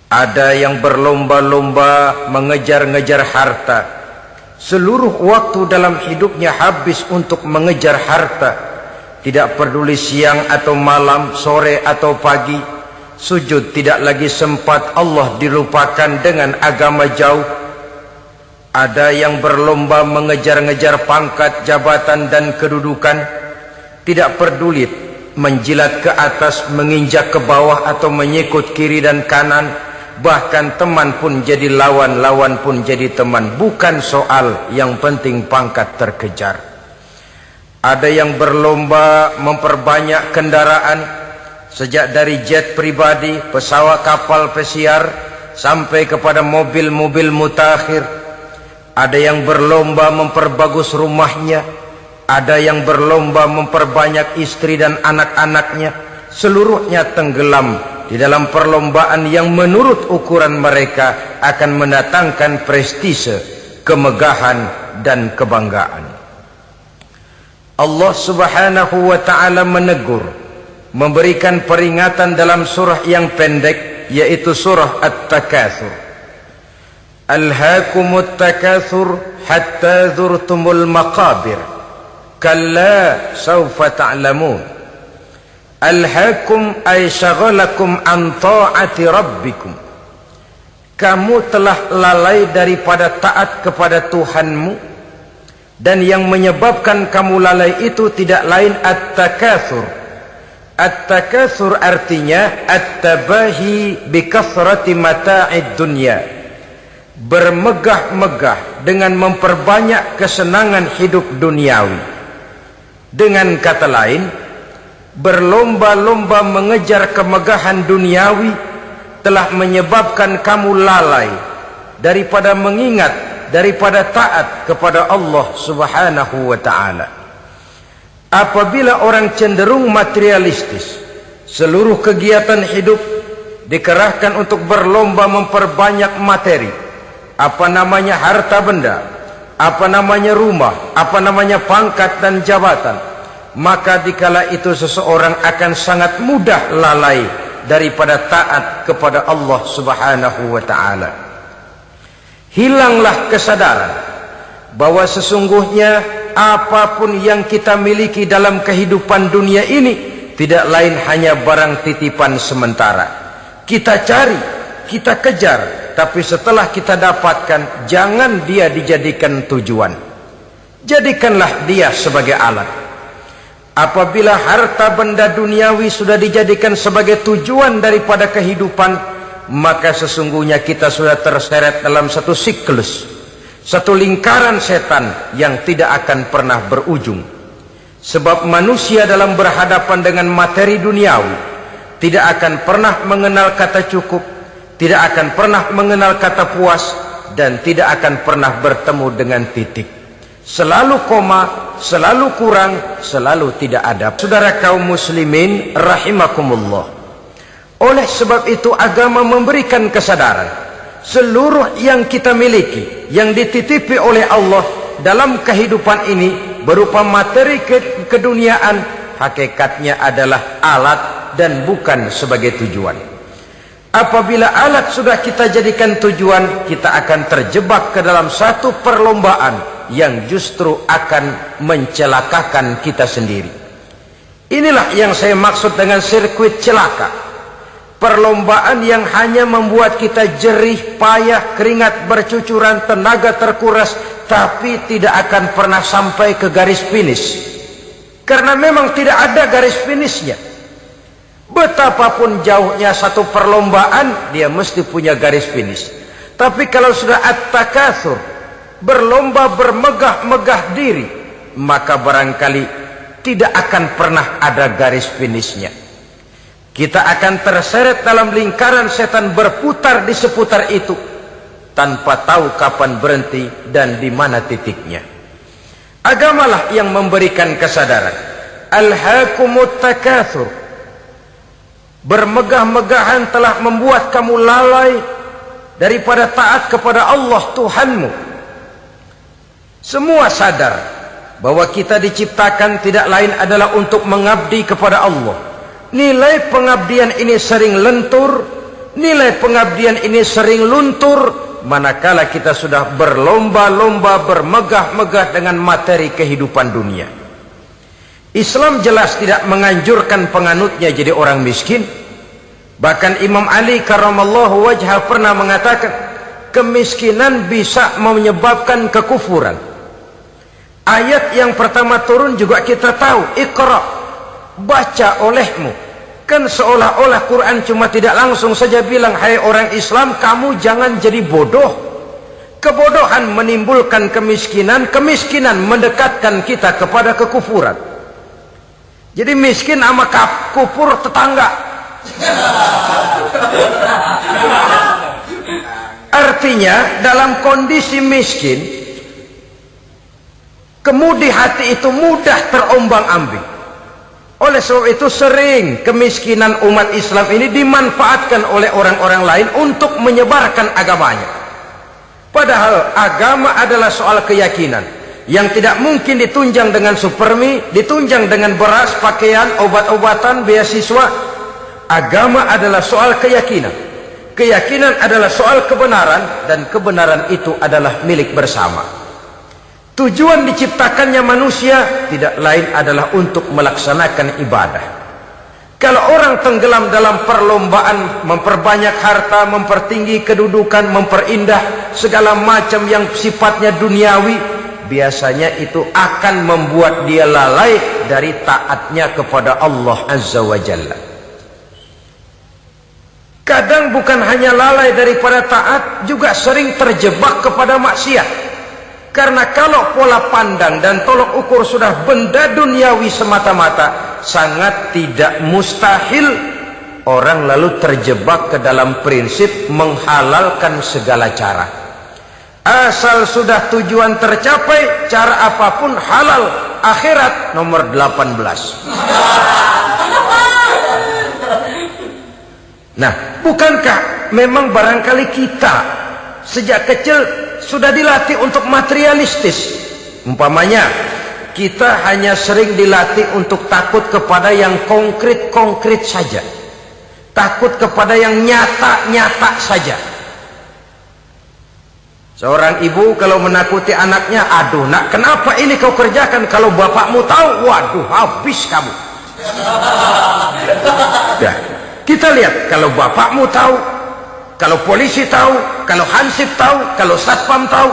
Ada yang berlomba-lomba mengejar-ngejar harta. Seluruh waktu dalam hidupnya habis untuk mengejar harta. Tidak peduli siang atau malam, sore atau pagi. Sujud tidak lagi sempat, Allah dilupakan dengan agama jauh. Ada yang berlomba mengejar-ngejar pangkat, jabatan dan kedudukan. Tidak peduli menjilat ke atas, menginjak ke bawah atau menyikut kiri dan kanan. Bahkan teman pun jadi lawan, lawan pun jadi teman. Bukan soal, yang penting pangkat terkejar. Ada yang berlomba memperbanyak kendaraan, sejak dari jet pribadi, pesawat kapal pesiar, sampai kepada mobil-mobil mutakhir. Ada yang berlomba memperbagus rumahnya. Ada yang berlomba memperbanyak istri dan anak-anaknya. Seluruhnya tenggelam di dalam perlombaan yang menurut ukuran mereka akan mendatangkan prestise, kemegahan dan kebanggaan. Allah Subhanahu wa ta'ala menegur, memberikan peringatan dalam surah yang pendek, yaitu surah At-Takatsur. Alhaakumut takatsur hatta zurtumul maqabir, kalla sawfa ta'lamun. Alhaakum ay syagalakum an ta'ati rabbikum. Kamu telah lalai daripada taat kepada Tuhanmu, dan yang menyebabkan kamu lalai itu tidak lain at-takatsur. At-takatsur artinya at-tabahi bi kathrati mata'id dunya, bermegah-megah dengan memperbanyak kesenangan hidup duniawi. Dengan kata lain, berlomba-lomba mengejar kemegahan duniawi telah menyebabkan kamu lalai daripada mengingat, daripada taat kepada Allah Subhanahu wa ta'ala. Apabila orang cenderung materialistis, seluruh kegiatan hidup dikerahkan untuk berlomba memperbanyak materi, apa namanya harta benda, apa namanya rumah, apa namanya pangkat dan jabatan, maka dikala itu seseorang akan sangat mudah lalai daripada taat kepada Allah Subhanahu wa ta'ala. Hilanglah kesadaran bahwa sesungguhnya apapun yang kita miliki dalam kehidupan dunia ini tidak lain hanya barang titipan sementara. Kita cari, kita kejar, tapi setelah kita dapatkan, jangan dia dijadikan tujuan. Jadikanlah dia sebagai alat. Apabila harta benda duniawi sudah dijadikan sebagai tujuan daripada kehidupan, maka sesungguhnya kita sudah terseret dalam satu siklus, satu lingkaran setan yang tidak akan pernah berujung. Sebab manusia dalam berhadapan dengan materi duniawi tidak akan pernah mengenal kata cukup, tidak akan pernah mengenal kata puas, dan tidak akan pernah bertemu dengan titik. Selalu koma, selalu kurang, selalu tidak ada. Saudara kaum muslimin rahimakumullah, oleh sebab itu agama memberikan kesadaran seluruh yang kita miliki, yang dititipi oleh Allah dalam kehidupan ini berupa materi keduniaan, hakikatnya adalah alat dan bukan sebagai tujuan. Apabila alat sudah kita jadikan tujuan, kita akan terjebak ke dalam satu perlombaan yang justru akan mencelakakan kita sendiri. Inilah yang saya maksud dengan sirkuit celaka. Perlombaan yang hanya membuat kita jerih, payah, keringat bercucuran, tenaga terkuras, tapi tidak akan pernah sampai ke garis finish. Karena memang tidak ada garis finishnya. Betapapun jauhnya satu perlombaan, dia mesti punya garis finish. Tapi kalau sudah at-takatsur, berlomba bermegah-megah diri, maka barangkali tidak akan pernah ada garis finishnya. Kita akan terseret dalam lingkaran setan, berputar di seputar itu tanpa tahu kapan berhenti dan di mana titiknya. Agamalah yang memberikan kesadaran. Alhaakumut takatsur, bermegah-megahan telah membuat kamu lalai daripada taat kepada Allah Tuhanmu. Semua sadar bahwa kita diciptakan tidak lain adalah untuk mengabdi kepada Allah. Nilai pengabdian ini sering lentur, nilai pengabdian ini sering luntur manakala kita sudah berlomba-lomba bermegah-megah dengan materi kehidupan dunia. Islam jelas tidak menganjurkan penganutnya jadi orang miskin. Bahkan Imam Ali karramallahu wajhah pernah mengatakan, kemiskinan bisa menyebabkan kekufuran. Ayat yang pertama turun juga kita tahu, Iqra, baca olehmu. Kan seolah-olah Quran cuma tidak langsung saja bilang, hai orang Islam, kamu jangan jadi bodoh. Kebodohan menimbulkan kemiskinan, kemiskinan mendekatkan kita kepada kekufuran. Jadi miskin sama kufur tetangga. Artinya dalam kondisi miskin, kemudi hati itu mudah terombang-ambing. Oleh sebab itu sering kemiskinan umat Islam ini dimanfaatkan oleh orang-orang lain untuk menyebarkan agamanya. Padahal agama adalah soal keyakinan yang tidak mungkin ditunjang dengan supermi, ditunjang dengan beras, pakaian, obat-obatan, beasiswa. Agama adalah soal keyakinan. Keyakinan adalah soal kebenaran, dan kebenaran itu adalah milik bersama. Tujuan diciptakannya manusia tidak lain adalah untuk melaksanakan ibadah. Kalau orang tenggelam dalam perlombaan memperbanyak harta, mempertinggi kedudukan, memperindah segala macam yang sifatnya duniawi, biasanya itu akan membuat dia lalai dari taatnya kepada Allah Azza wa Jalla. Kadang bukan hanya lalai daripada taat, juga sering terjebak kepada maksiat. Karena kalau pola pandang dan tolok ukur sudah benda duniawi semata-mata, sangat tidak mustahil orang lalu terjebak ke dalam prinsip menghalalkan segala cara. Asal sudah tujuan tercapai, cara apapun halal. Akhirat nomor 18. Nah, bukankah memang barangkali kita sejak kecil sudah dilatih untuk materialistis? Umpamanya kita hanya sering dilatih untuk takut kepada yang konkret-konkret saja, takut kepada yang nyata-nyata saja. Seorang ibu kalau menakuti anaknya, aduh nak, kenapa ini kau kerjakan? Kalau bapakmu tahu, waduh, habis kamu. Ya, kita lihat, kalau bapakmu tahu, kalau polisi tahu, kalau hansip tahu, kalau satpam tahu.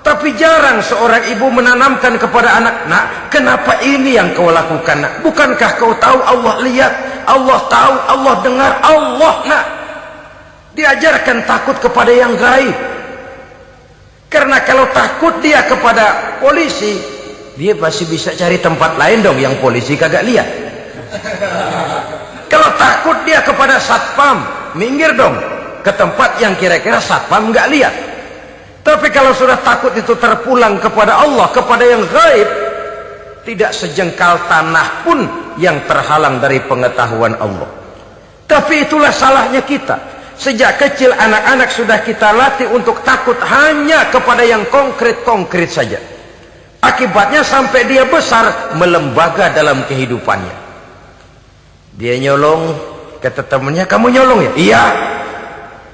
Tapi jarang seorang ibu menanamkan kepada anak, nak, kenapa ini yang kau lakukan, nak? Bukankah kau tahu Allah lihat, Allah tahu, Allah dengar, Allah, nak? Diajarkan takut kepada yang gaib. Karena kalau takut dia kepada polisi, dia pasti bisa cari tempat lain dong yang polisi kagak lihat. Kalau takut dia kepada satpam, minggir dong ke tempat yang kira-kira satpam nggak lihat. Tapi kalau sudah takut itu terpulang kepada Allah, kepada yang gaib, tidak sejengkal tanah pun yang terhalang dari pengetahuan Allah. Tapi itulah salahnya kita. Sejak kecil anak-anak sudah kita latih untuk takut hanya kepada yang konkret-konkret saja. Akibatnya sampai dia besar melembaga dalam kehidupannya. Dia nyolong, kata temannya, kamu nyolong ya? Iya.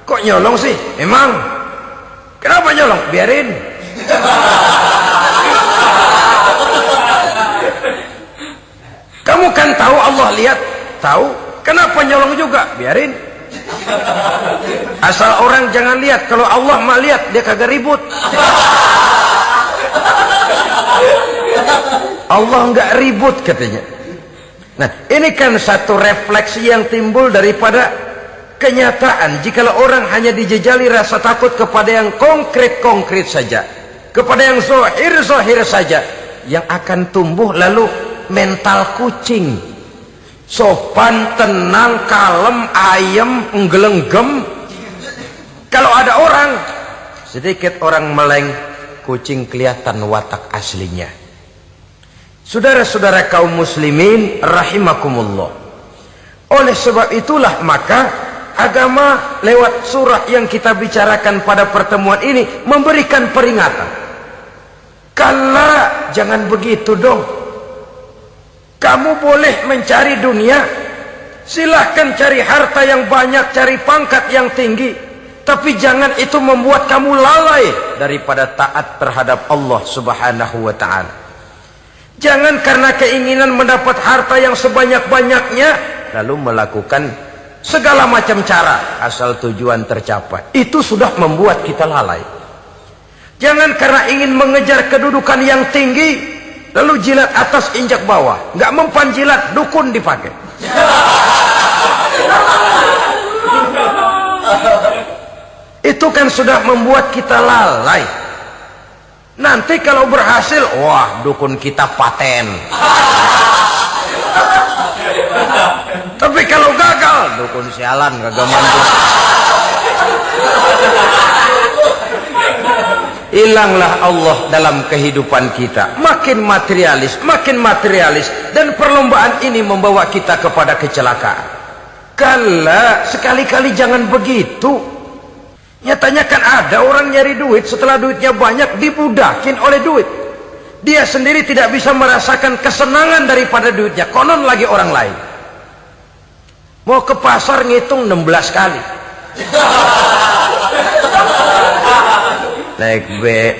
Kok nyolong sih? Emang? Kenapa nyolong? Biarin. Kamu kan tahu Allah lihat? Tahu. Kenapa nyolong juga? Biarin. Asal orang jangan lihat. Kalau Allah mah lihat, dia kagak ribut. Allah enggak ribut katanya. Nah, ini kan satu refleksi yang timbul daripada kenyataan. Jikalau orang hanya dijejali rasa takut kepada yang konkret-konkret saja, kepada yang zahir-zahir saja, yang akan tumbuh lalu mental kucing. Sopan, tenang, kalem, ayem, nggelenggem. Kalau ada orang, sedikit orang meleng, kucing kelihatan watak aslinya. Saudara-saudara kaum muslimin rahimakumullah. Oleh sebab itulah maka agama lewat surah yang kita bicarakan pada pertemuan ini memberikan peringatan. Kala, jangan begitu dong. Kamu boleh mencari dunia Silahkan cari harta yang banyak, cari pangkat yang tinggi, tapi jangan itu membuat kamu lalai daripada taat terhadap Allah Subhanahu wa ta'ala. Jangan karena keinginan mendapat harta yang sebanyak-banyaknya lalu melakukan segala macam cara asal tujuan tercapai. Itu sudah membuat kita lalai. Jangan karena ingin mengejar kedudukan yang tinggi lalu jilat atas injak bawah. Nggak mempan jilat, dukun dipakai. Itu kan sudah membuat kita lalai. Nanti kalau berhasil, wah, dukun kita paten. Tapi kalau gagal, dukun sialan, kagak mampu. Hilanglah Allah dalam kehidupan kita. Makin materialis, dan perlombaan ini membawa kita kepada kecelakaan. Kala, sekali-kali jangan begitu. Nyatanya kan ada orang nyari duit, setelah duitnya banyak dibudakin oleh duit. Dia sendiri tidak bisa merasakan kesenangan daripada duitnya, konon lagi orang lain. Mau ke pasar ngitung 16 kali.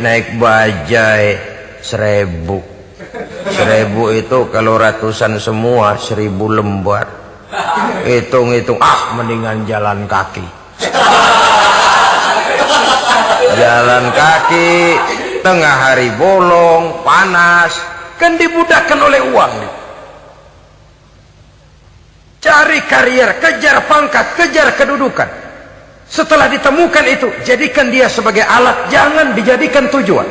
Naik bajai 1000. 1000 itu kalau ratusan semua 1000 lembar. Hitung-hitung, mendingan jalan kaki. Jalan kaki tengah hari bolong, panas, kan dibudakkan oleh uang. Cari karier, kejar pangkat, kejar kedudukan. Setelah ditemukan itu, jadikan dia sebagai alat, jangan dijadikan tujuan.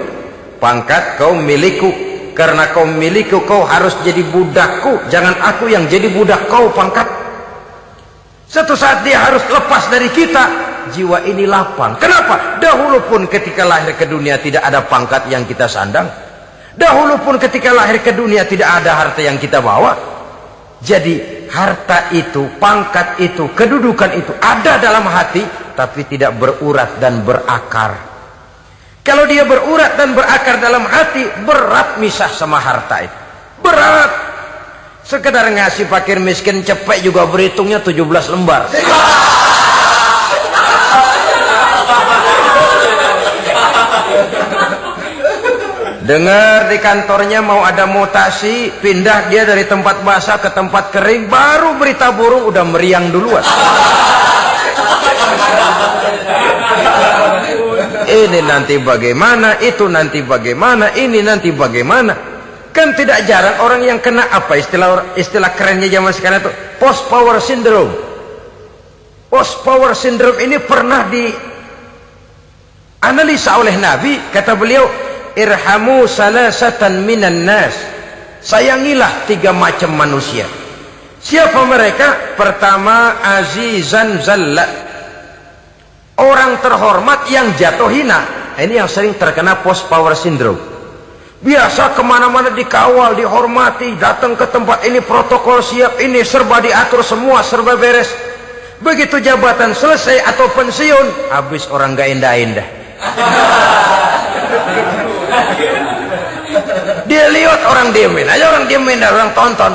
Pangkat kau milikku, karena kau milikku kau harus jadi budakku, jangan aku yang jadi budak kau pangkat. Suatu saat dia harus lepas dari kita, jiwa ini lapang. Kenapa? Dahulu pun ketika lahir ke dunia tidak ada pangkat yang kita sandang. Dahulu pun ketika lahir ke dunia tidak ada harta yang kita bawa. Jadi harta itu, pangkat itu, kedudukan itu ada dalam hati, tapi tidak berurat dan berakar. Kalau dia berurat dan berakar dalam hati, berat misah sama harta itu. Berat. Sekedar ngasih fakir miskin cepet juga berhitungnya 17 lembar. Dengar di kantornya mau ada mutasi, pindah dia dari tempat basah ke tempat kering, baru berita burung udah meriang duluan. Ini nanti bagaimana, itu nanti bagaimana, ini nanti bagaimana. Kan tidak jarang orang yang kena apa istilah kerennya zaman sekarang itu post power syndrome. Post power syndrome ini pernah dianalisa oleh Nabi. Kata beliau, irhamu salasatan minan nas. Sayangilah 3 macam manusia. Siapa mereka? Pertama, azizan zalla, orang terhormat yang jatuh hina. Ini yang sering terkena post power syndrome. Biasa kemana-mana dikawal, dihormati, datang ke tempat ini protokol siap, ini serba diatur semua, serba beres. Begitu jabatan selesai atau pensiun, habis orang gak indah-indah. Dia lihat orang diemin aja, orang diemin dan orang tonton.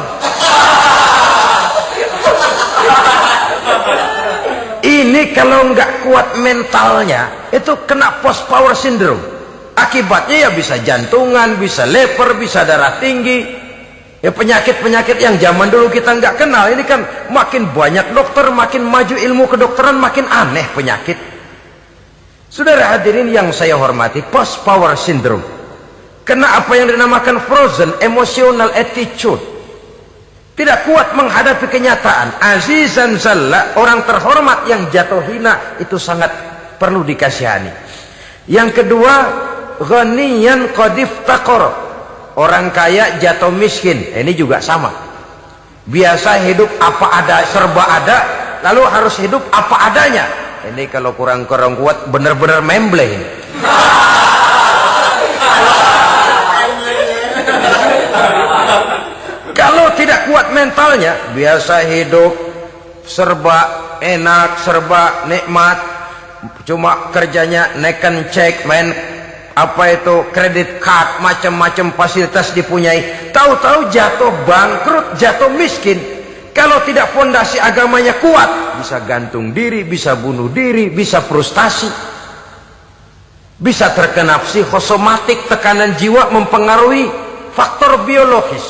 Ini kalau nggak kuat mentalnya, itu kena post power syndrome. Akibatnya ya bisa jantungan, bisa leper, bisa darah tinggi. Ya penyakit-penyakit yang zaman dulu kita nggak kenal. Ini kan makin banyak dokter, makin maju ilmu kedokteran, makin aneh penyakit. Saudara hadirin yang saya hormati, post power syndrome kena apa yang dinamakan frozen emotional attitude. Tidak kuat menghadapi kenyataan. Azizan zalla, orang terhormat yang jatuh hina, itu sangat perlu dikasihani. Yang kedua, ghaniyan qadif taqor, orang kaya jatuh miskin. Ini juga sama. Biasa hidup apa ada, serba ada, lalu harus hidup apa adanya. Ini kalau kurang-kurang kuat benar-benar memble ini. Kalau tidak kuat mentalnya, biasa hidup serba enak, serba nikmat, cuma kerjanya neken cek, main apa itu kredit card, macam-macam fasilitas dipunyai. Tahu-tahu jatuh bangkrut, jatuh miskin. Kalau tidak fondasi agamanya kuat, bisa gantung diri, bisa bunuh diri, bisa frustasi, bisa terkena psikosomatik, tekanan jiwa mempengaruhi faktor biologis.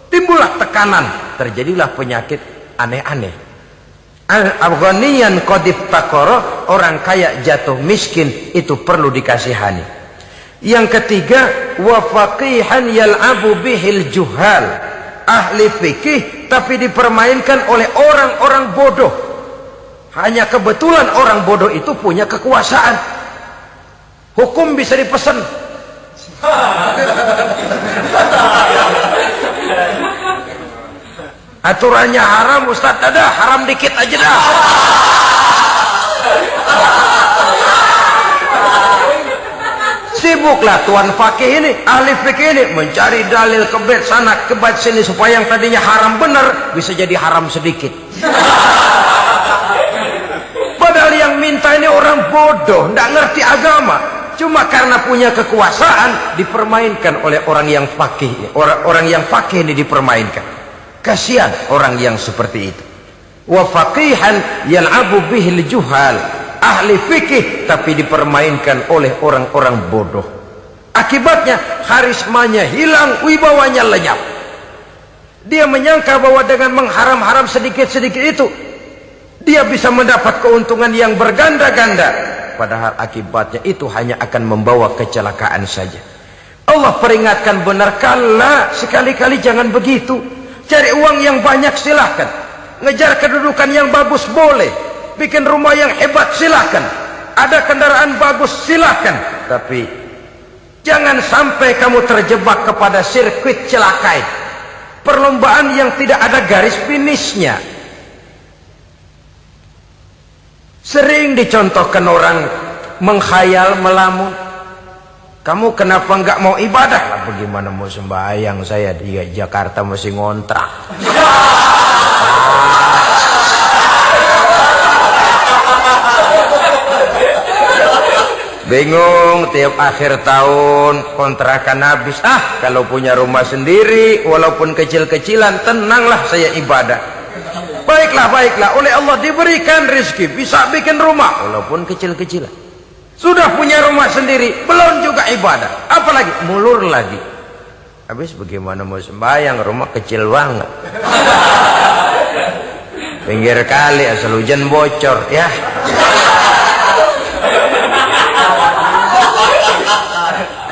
Timbullah tekanan, terjadilah penyakit aneh-aneh. Al-Afghaniyan qadif takoro, orang kaya jatuh miskin, itu perlu dikasihani. Yang ketiga, wa faqihan yal'abu bihil juhal, ahli fikih tapi dipermainkan oleh orang-orang bodoh. Hanya kebetulan orang bodoh itu punya kekuasaan. Hukum bisa dipesan. Aturannya haram, Ustaz, ada haram dikit aja dah. Sibuklah tuan fakih ini, ahli fikih ini mencari dalil kebet sana kebet sini supaya yang tadinya haram benar bisa jadi haram sedikit. Padahal yang minta ini orang bodoh, tidak ngerti agama. Cuma karena punya kekuasaan dipermainkan oleh orang yang fakih. Orang yang fakih ini dipermainkan. Kasihan orang yang seperti itu. Wa faqihan yal'abu bihil juhal, ahli fikih tapi dipermainkan oleh orang-orang bodoh. Akibatnya karismanya hilang, wibawanya lenyap. Dia menyangka bahwa dengan mengharam-haram sedikit-sedikit itu dia bisa mendapat keuntungan yang berganda-ganda, padahal akibatnya itu hanya akan membawa kecelakaan saja. Allah peringatkan benar, kala sekali-kali jangan begitu. Cari uang yang banyak silahkan, ngejar kedudukan yang bagus boleh, bikin rumah yang hebat silahkan, ada kendaraan bagus silahkan, tapi jangan sampai kamu terjebak kepada sirkuit celakai, perlombaan yang tidak ada garis finishnya. Sering dicontohkan orang menghayal, melamun, kamu kenapa nggak mau ibadah? Lah, bagaimana mau sembahyang, saya di Jakarta masih ngontrak. Bingung, tiap akhir tahun kontrakan habis. Kalau punya rumah sendiri walaupun kecil-kecilan, tenanglah saya ibadah. Baiklah, oleh Allah diberikan rezeki, bisa bikin rumah walaupun kecil-kecilan. Sudah punya rumah sendiri, belum juga ibadah, apalagi mulur lagi. Habis bagaimana mau sembahyang, rumah kecil banget, pinggir kali, asal hujan bocor ya.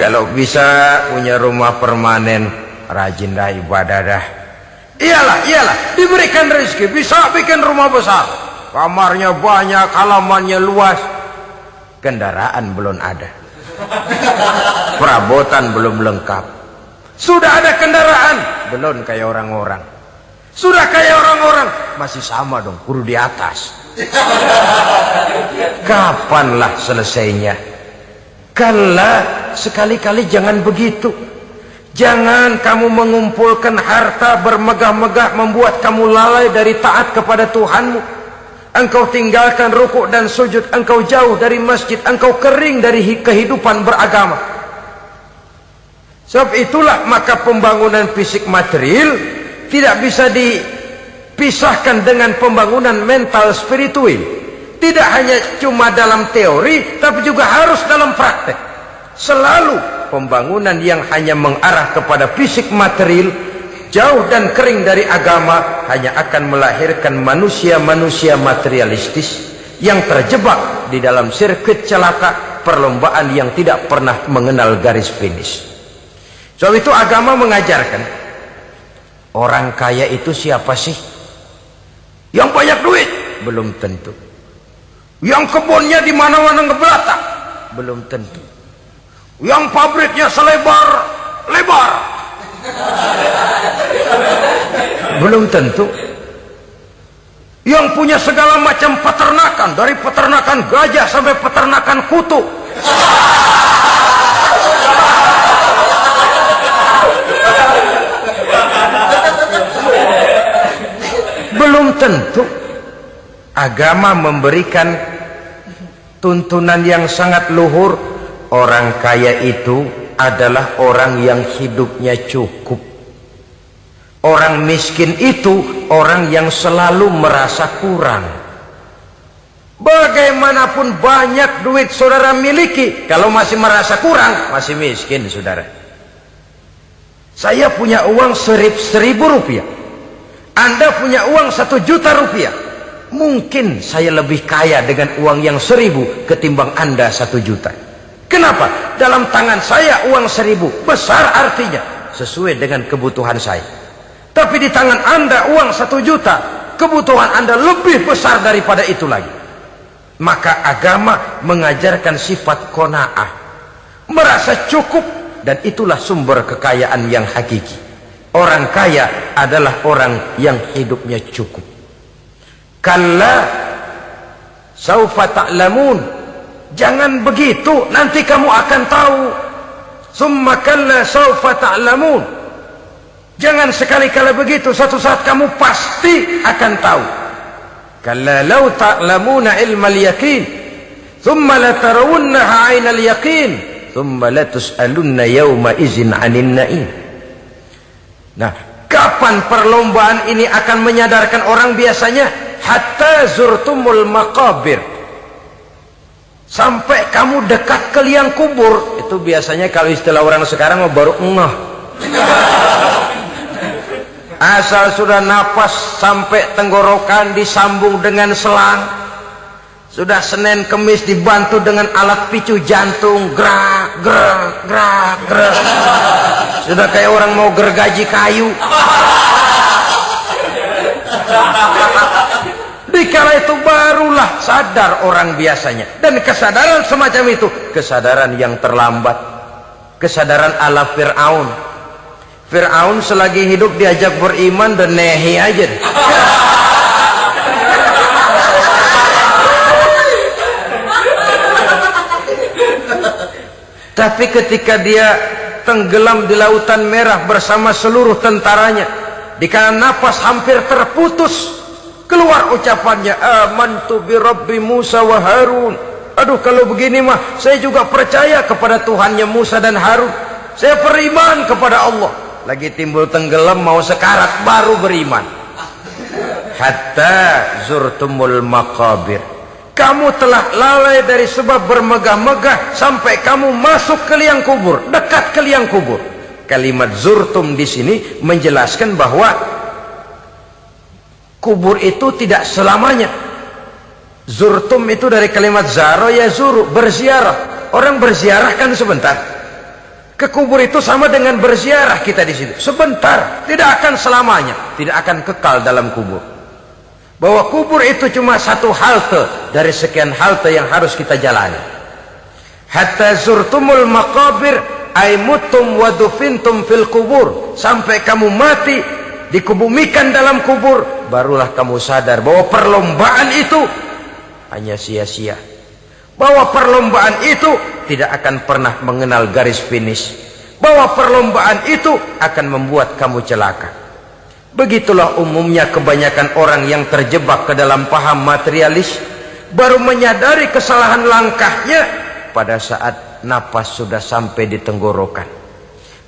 Kalau bisa punya rumah permanen, rajin dah ibadah dah. Iyalah, diberikan rezeki, bisa bikin rumah besar, kamarnya banyak, halamannya luas. Kendaraan belum ada, perabotan belum lengkap. Sudah ada kendaraan, belum kayak orang-orang. Sudah kayak orang-orang, masih sama dong, kudu di atas. Kapanlah selesainya? Kala, sekali-kali jangan begitu. Jangan kamu mengumpulkan harta bermegah-megah membuat kamu lalai dari taat kepada Tuhanmu. Engkau tinggalkan rukuk dan sujud, engkau jauh dari masjid, engkau kering dari kehidupan beragama. Sebab itulah maka pembangunan fisik material tidak bisa dipisahkan dengan pembangunan mental spiritual. Tidak hanya cuma dalam teori, tapi juga harus dalam praktek. Selalu pembangunan yang hanya mengarah kepada fisik material, jauh dan kering dari agama, hanya akan melahirkan manusia-manusia materialistis yang terjebak di dalam sirkuit celaka, perlombaan yang tidak pernah mengenal garis finish. Sebab itu agama mengajarkan, orang kaya itu siapa sih? Yang banyak duit? Belum tentu. Yang kebunnya di mana-mana ngebelatak? Belum tentu. Yang pabriknya selebar-lebar? Belum tentu. Yang punya segala macam peternakan, dari peternakan gajah sampai peternakan kutu. Belum tentu. Agama memberikan tuntunan yang sangat luhur. Orang kaya itu adalah orang yang hidupnya cukup. Orang miskin itu orang yang selalu merasa kurang. Bagaimanapun banyak duit saudara miliki, kalau masih merasa kurang, masih miskin saudara. Saya punya uang 1.000 rupiah, Anda punya uang 1 juta rupiah. Mungkin saya lebih kaya dengan uang yang 1.000 ketimbang Anda 1 juta. Kenapa? Dalam tangan saya uang 1.000 besar, artinya sesuai dengan kebutuhan saya. Tapi di tangan Anda uang 1 juta, kebutuhan Anda lebih besar daripada itu lagi. Maka agama mengajarkan sifat qanaah, merasa cukup, dan itulah sumber kekayaan yang hakiki. Orang kaya adalah orang yang hidupnya cukup. Kalla saufa ta'lamun, jangan begitu, nanti kamu akan tahu. Summa kalla saufa ta'lamun, jangan sekali-kali begitu, suatu saat kamu pasti akan tahu. Kalla law ta'lamuna ilmal yaqin thumma latarawunnaha 'ainal yaqin thumma latus'alunna yawma idzin 'anil na'im. Nah, kapan perlombaan ini akan menyadarkan orang? Biasanya hatta zurtumul maqabir, sampai kamu dekat ke liang kubur. Itu biasanya kalau istilah orang sekarang baru ngeh. Asal sudah napas sampai tenggorokan disambung dengan selang, sudah Senin Kemis dibantu dengan alat picu jantung, gerak gerak gerak gerak, sudah kayak orang mau gergaji kayu. Dikala itu barulah sadar orang biasanya. Dan kesadaran semacam itu kesadaran yang terlambat, kesadaran ala Fir'aun. Fir'aun selagi hidup diajak beriman dan nehi aja. Tapi ketika dia tenggelam di lautan merah bersama seluruh tentaranya, dikala napas hampir terputus, keluar ucapannya, amantu bi Rabbi Musa wa Harun. Aduh, kalau begini mah saya juga percaya kepada Tuhannya Musa dan Harun. Saya beriman kepada Allah. Lagi timbul tenggelam mau sekarat baru beriman. Hatta zurtumul maqabir, kamu telah lalai dari sebab bermegah-megah sampai kamu masuk ke liang kubur, dekat ke liang kubur. Kalimat zurtum di sini menjelaskan bahwa kubur itu tidak selamanya. Zurtum itu dari kalimat zaro ya zuru, berziarah. Orang berziarah kan sebentar. Ke kubur itu sama dengan berziarah kita di situ. Sebentar, tidak akan selamanya, tidak akan kekal dalam kubur. Bahwa kubur itu cuma satu halte dari sekian halte yang harus kita jalani. Hatta zurtumul maqabir ay mutum wa dufintum fil kubur, sampai kamu mati dikubumikan dalam kubur, barulah kamu sadar bahwa perlombaan itu hanya sia-sia. Bahwa perlombaan itu tidak akan pernah mengenal garis finish. Bahwa perlombaan itu akan membuat kamu celaka. Begitulah umumnya kebanyakan orang yang terjebak ke dalam paham materialis, baru menyadari kesalahan langkahnya pada saat napas sudah sampai di tenggorokan.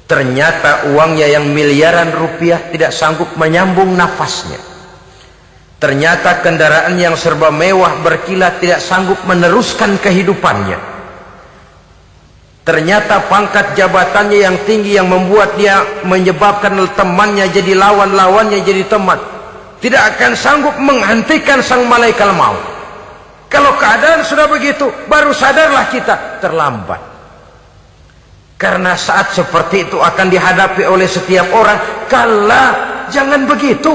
Ternyata uangnya yang miliaran rupiah tidak sanggup menyambung nafasnya. Ternyata kendaraan yang serba mewah berkilat tidak sanggup meneruskan kehidupannya. Ternyata pangkat jabatannya yang tinggi yang membuat dia menyebabkan temannya jadi lawan, lawannya jadi teman, tidak akan sanggup menghentikan sang malaikat maut. Kalau keadaan sudah begitu, baru sadarlah kita terlambat. Karena saat seperti itu akan dihadapi oleh setiap orang. Kala, jangan begitu.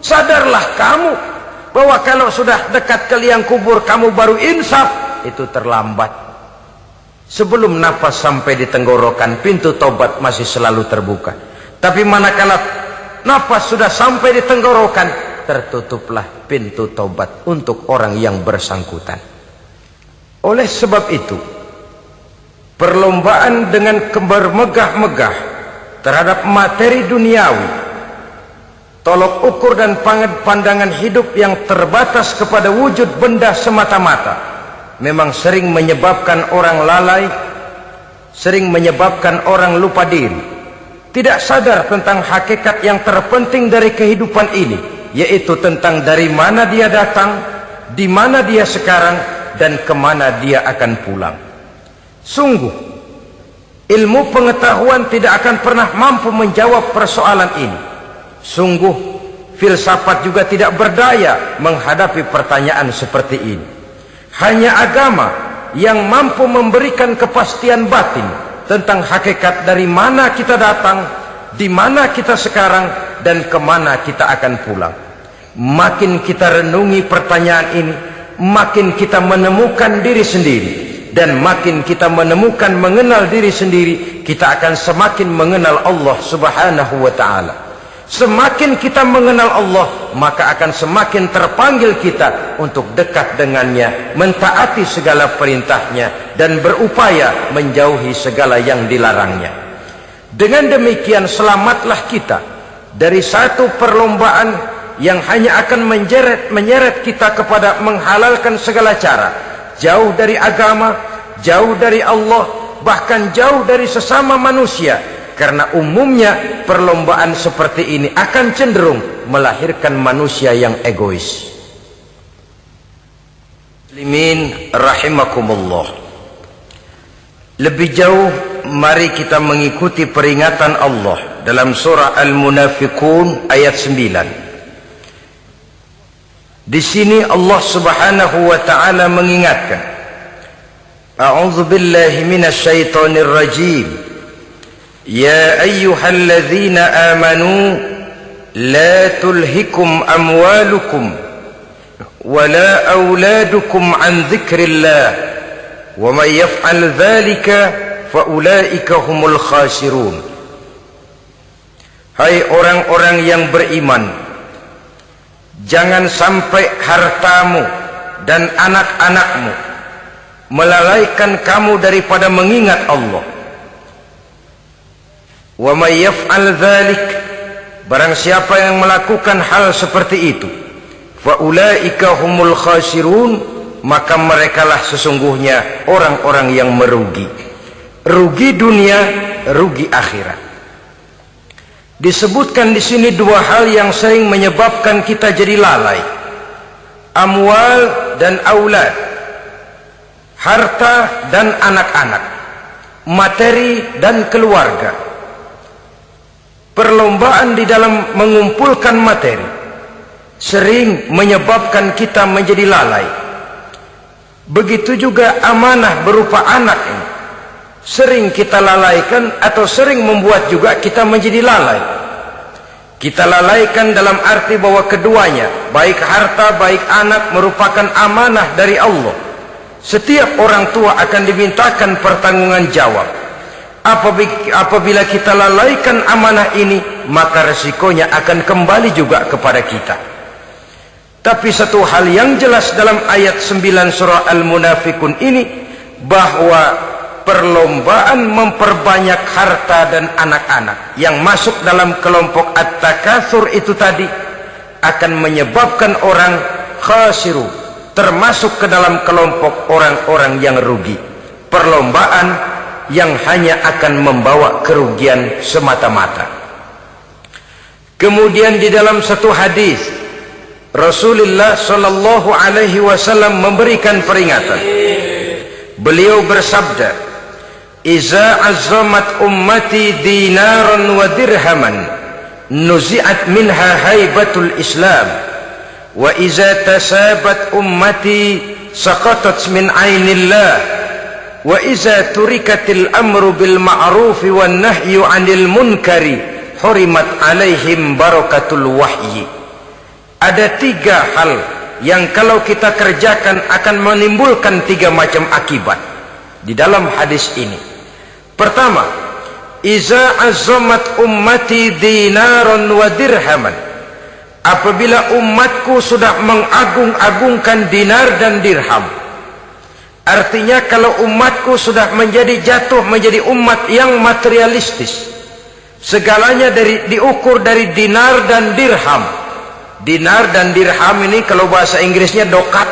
Sadarlah kamu bahwa kalau sudah dekat ke liang kubur kamu baru insaf, itu terlambat. Sebelum nafas sampai di tenggorokan, pintu tobat masih selalu terbuka. Tapi manakala nafas sudah sampai di tenggorokan, tertutuplah pintu tobat untuk orang yang bersangkutan. Oleh sebab itu, perlombaan dengan bermegah-megah terhadap materi duniawi, tolok ukur dan pandangan hidup yang terbatas kepada wujud benda semata-mata, memang sering menyebabkan orang lalai, sering menyebabkan orang lupa diri. tidak sadar tentang hakikat yang terpenting dari kehidupan ini, yaitu tentang dari mana dia datang, di mana dia sekarang, dan kemana dia akan pulang. Sungguh, ilmu pengetahuan tidak akan pernah mampu menjawab persoalan ini. Sungguh, filsafat juga tidak berdaya menghadapi pertanyaan seperti ini. Hanya agama yang mampu memberikan kepastian batin tentang hakikat dari mana kita datang, di mana kita sekarang, dan kemana kita akan pulang. Makin kita renungi pertanyaan ini, makin kita menemukan diri sendiri. Dan makin kita menemukan mengenal diri sendiri, kita akan semakin mengenal Allah subhanahu wa ta'ala. Semakin kita mengenal Allah, maka akan semakin terpanggil kita untuk dekat dengannya, mentaati segala perintahnya, dan berupaya menjauhi segala yang dilarangnya. Dengan demikian selamatlah kita dari satu perlombaan yang hanya akan menyeret kita kepada menghalalkan segala cara, jauh dari agama, jauh dari Allah, bahkan jauh dari sesama manusia. Karena umumnya perlombaan seperti ini akan cenderung melahirkan manusia yang egois. Muslimin rahimakumullah. Lebih jauh, mari kita mengikuti peringatan Allah dalam surah Al-Munafiqun ayat 9. Di sini Allah Subhanahu wa taala mengingatkan, A'udzu billahi minasy syaithanir rajim. Ya ayyuhalladzina amanu la tulhikum amwalukum wala auladukum an dzikrillah wa may yaf'al dzalika fa ulaika humul khasirun. Hai orang-orang yang beriman, jangan sampai hartamu dan anak-anakmu melalaikan kamu daripada mengingat Allah. Wa may yaf'al dzalik, barang siapa yang melakukan hal seperti itu, fa ulaika humul khasirun, maka merekalah sesungguhnya orang-orang yang merugi. Rugi dunia, rugi akhirat. Disebutkan di sini dua hal yang sering menyebabkan kita jadi lalai. Amwal dan aulad. Harta dan anak-anak. Materi dan keluarga. Perlombaan di dalam mengumpulkan materi sering menyebabkan kita menjadi lalai. Begitu juga amanah berupa anak ini sering kita lalaikan atau sering membuat juga kita menjadi lalai. Kita lalaikan dalam arti bahwa keduanya, baik harta baik anak, merupakan amanah dari Allah. Setiap orang tua akan dimintakan pertanggungan jawab. Apabila kita lalaikan amanah ini, maka resikonya akan kembali juga kepada kita. Tapi satu hal yang jelas dalam ayat 9 surah Al-Munafiqun ini, bahwa perlombaan memperbanyak harta dan anak-anak yang masuk dalam kelompok at-takatsur itu tadi akan menyebabkan orang khasiru, termasuk ke dalam kelompok orang-orang yang rugi. Perlombaan yang hanya akan membawa kerugian semata-mata. Kemudian di dalam satu hadis Rasulullah sallallahu alaihi wasallam memberikan peringatan. Beliau bersabda, "Iza azzamat ummati dinaran wa dirhaman, nuzi'at minha haibatul Islam, wa iza tasabat ummati saqatat min ainillah." Wa iza turikatil amru bil ma'rufi wan nahyu 'anil munkari hurimat 'alaihim barakatul wahyi. Ada tiga hal yang kalau kita kerjakan akan menimbulkan tiga macam akibat di dalam hadis ini. Pertama, iza azzamat ummati dinaran wa dirhaman. Apabila umatku sudah mengagung-agungkan dinar dan dirham. Artinya kalau umatku sudah jatuh menjadi umat yang materialistis, segalanya diukur dari dinar dan dirham. Dinar dan dirham ini kalau bahasa Inggrisnya dokat.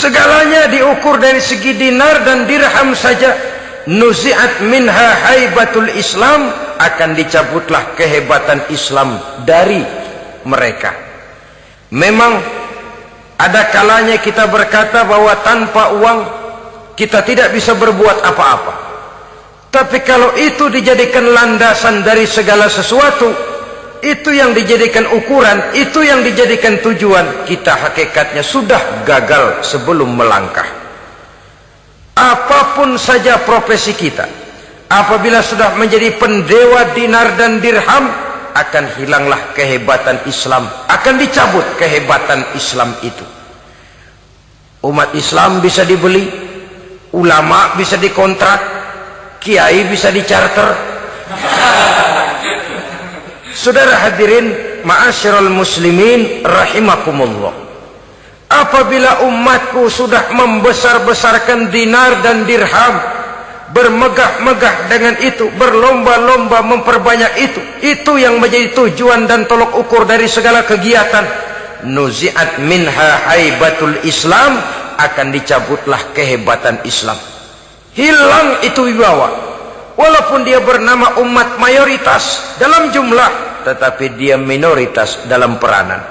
Segalanya diukur dari segi dinar dan dirham saja. Nuzi'at minha haibatul Islam, akan dicabutlah kehebatan Islam dari mereka. Memang ada kalanya kita berkata bahwa tanpa uang kita tidak bisa berbuat apa-apa. Tapi kalau itu dijadikan landasan dari segala sesuatu, itu yang dijadikan ukuran, itu yang dijadikan tujuan, kita hakikatnya sudah gagal sebelum melangkah. Apapun saja profesi kita, apabila sudah menjadi pendewa dinar dan dirham, akan hilanglah kehebatan Islam, akan dicabut kehebatan Islam itu. Umat Islam bisa dibeli, ulama bisa dikontrak, kiai bisa dicarter. Saudara hadirin ma'asyiral muslimin rahimakumullah, apabila umatku sudah membesar-besarkan dinar dan dirham, bermegah-megah dengan itu, berlomba-lomba memperbanyak itu yang menjadi tujuan dan tolok ukur dari segala kegiatan, nuzi'at minha haibatul Islam, akan dicabutlah kehebatan Islam. Hilang itu wibawa. Walaupun dia bernama umat mayoritas dalam jumlah, tetapi dia minoritas dalam peranan.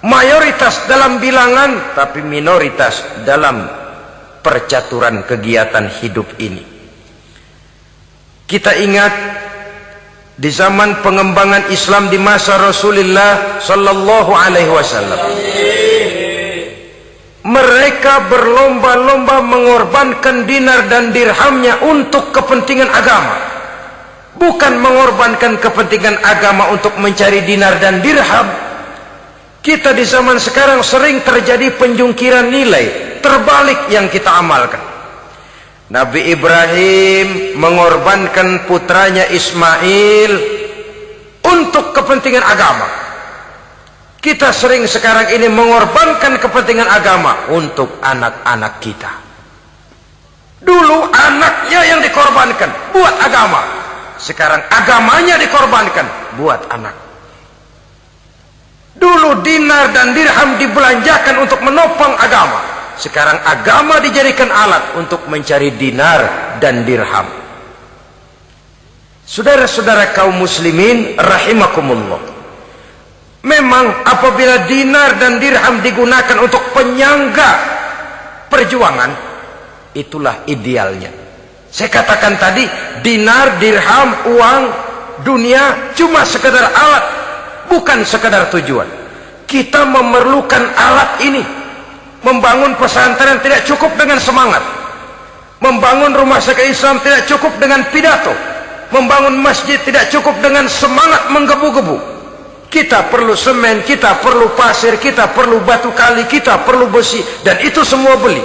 Mayoritas dalam bilangan, tapi minoritas dalam percaturan kegiatan hidup ini. Kita ingat di zaman pengembangan Islam di masa Rasulullah sallallahu alaihi wasallam, mereka berlomba-lomba mengorbankan dinar dan dirhamnya untuk kepentingan agama, bukan mengorbankan kepentingan agama untuk mencari dinar dan dirham. Kita di zaman sekarang sering terjadi penjungkiran nilai, terbalik yang kita amalkan. Nabi Ibrahim mengorbankan putranya Ismail untuk kepentingan agama. Kita sering sekarang ini mengorbankan kepentingan agama untuk anak-anak kita. Dulu anaknya yang dikorbankan buat agama, sekarang agamanya dikorbankan buat anak. Dulu dinar dan dirham dibelanjakan untuk menopang agama, sekarang agama dijadikan alat untuk mencari dinar dan dirham. Saudara-saudara kaum muslimin rahimakumullah, memang apabila dinar dan dirham digunakan untuk penyangga perjuangan, itulah idealnya. Saya katakan tadi, dinar, dirham, uang, dunia cuma sekedar alat, bukan sekedar tujuan. Kita memerlukan alat ini. Membangun pesantren tidak cukup dengan semangat. Membangun rumah sakit Islam tidak cukup dengan pidato. Membangun masjid tidak cukup dengan semangat menggebu-gebu. Kita perlu semen, kita perlu pasir, kita perlu batu kali, kita perlu besi, dan itu semua beli.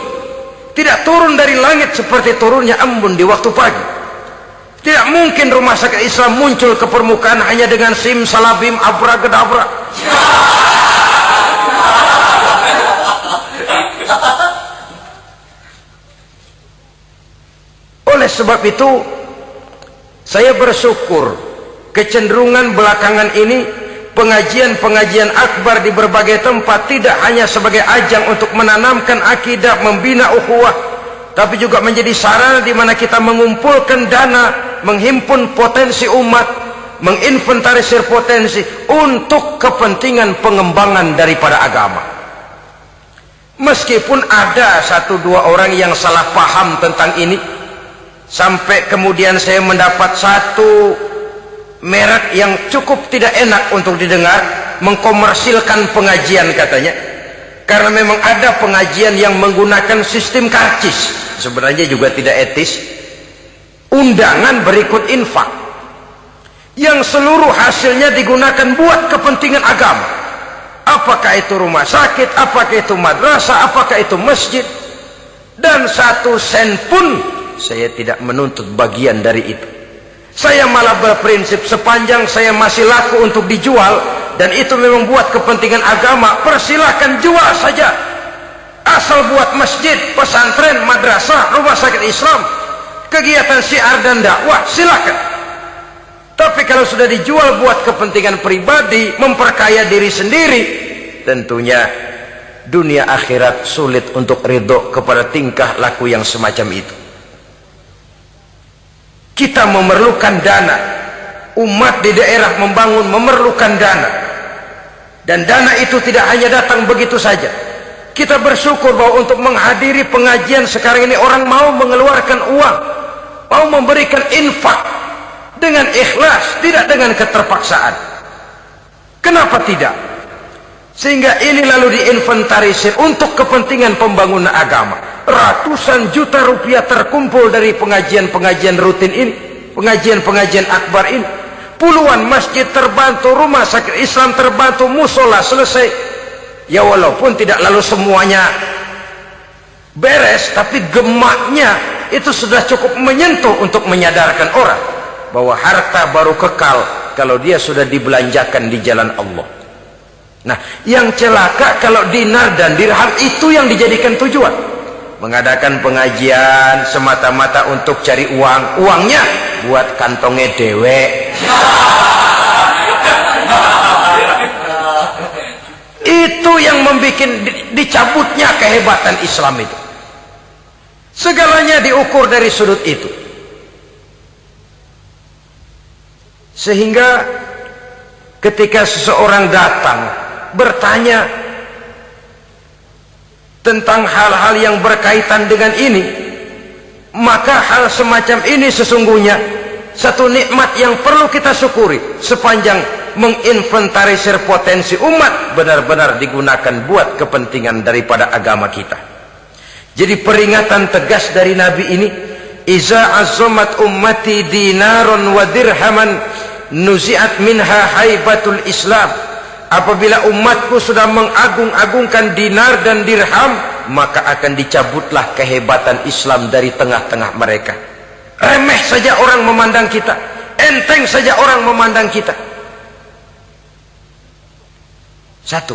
Tidak turun dari langit seperti turunnya embun di waktu pagi. Tidak mungkin rumah sakit Islam muncul ke permukaan hanya dengan simsalabim abracadabra. Oleh sebab itu, saya bersyukur kecenderungan belakangan ini pengajian-pengajian akbar di berbagai tempat tidak hanya sebagai ajang untuk menanamkan akidah, membina ukhuwah, tapi juga menjadi sarana di mana kita mengumpulkan dana, menghimpun potensi umat, menginventarisir potensi untuk kepentingan pengembangan daripada agama. Meskipun ada satu dua orang yang salah paham tentang ini, sampai kemudian saya mendapat satu merek yang cukup tidak enak untuk didengar, mengkomersilkan pengajian katanya, karena memang ada pengajian yang menggunakan sistem karcis, sebenarnya juga tidak etis. Undangan berikut infak yang seluruh hasilnya digunakan buat kepentingan agama. Apakah itu rumah sakit, apakah itu madrasah, apakah itu masjid, dan satu sen pun saya tidak menuntut bagian dari itu. Saya malah berprinsip sepanjang saya masih laku untuk dijual dan itu memang buat kepentingan agama, persilahkan jual saja. Asal buat masjid, pesantren, madrasah, rumah sakit Islam, kegiatan syiar dan dakwah, silakan. Tapi kalau sudah dijual buat kepentingan pribadi, memperkaya diri sendiri, tentunya dunia akhirat sulit untuk ridho kepada tingkah laku yang semacam itu. Kita memerlukan dana, umat di daerah membangun memerlukan dana, dan dana itu tidak hanya datang begitu saja. Kita bersyukur bahwa untuk menghadiri pengajian sekarang ini orang mau mengeluarkan uang, mau memberikan infak dengan ikhlas, tidak dengan keterpaksaan. Kenapa tidak? Sehingga ini lalu diinventarisir untuk kepentingan pembangunan agama. Ratusan juta rupiah terkumpul dari pengajian-pengajian rutin ini, pengajian-pengajian akbar ini. Puluhan masjid terbantu, rumah sakit Islam terbantu, musola selesai. Ya walaupun tidak lalu semuanya beres, tapi gemaknya itu sudah cukup menyentuh untuk menyadarkan orang bahwa harta baru kekal kalau dia sudah dibelanjakan di jalan Allah. Nah, yang celaka kalau dinar dan dirham itu yang dijadikan tujuan. Mengadakan pengajian semata-mata untuk cari uang, uangnya buat kantongnya dewe. Itu yang membuat dicabutnya kehebatan Islam itu. Segalanya diukur dari sudut itu. Sehingga ketika seseorang datang bertanya tentang hal-hal yang berkaitan dengan ini, maka hal semacam ini sesungguhnya satu nikmat yang perlu kita syukuri sepanjang menginventarisir potensi umat benar-benar digunakan buat kepentingan daripada agama kita. Jadi peringatan tegas dari Nabi ini, iza azzamat ummati dinaron wa dirhaman nuzi'at minha haibatul Islam. Apabila umatku sudah mengagung-agungkan dinar dan dirham, maka akan dicabutlah kehebatan Islam dari tengah-tengah mereka. Remeh saja orang memandang kita, enteng saja orang memandang kita. Satu.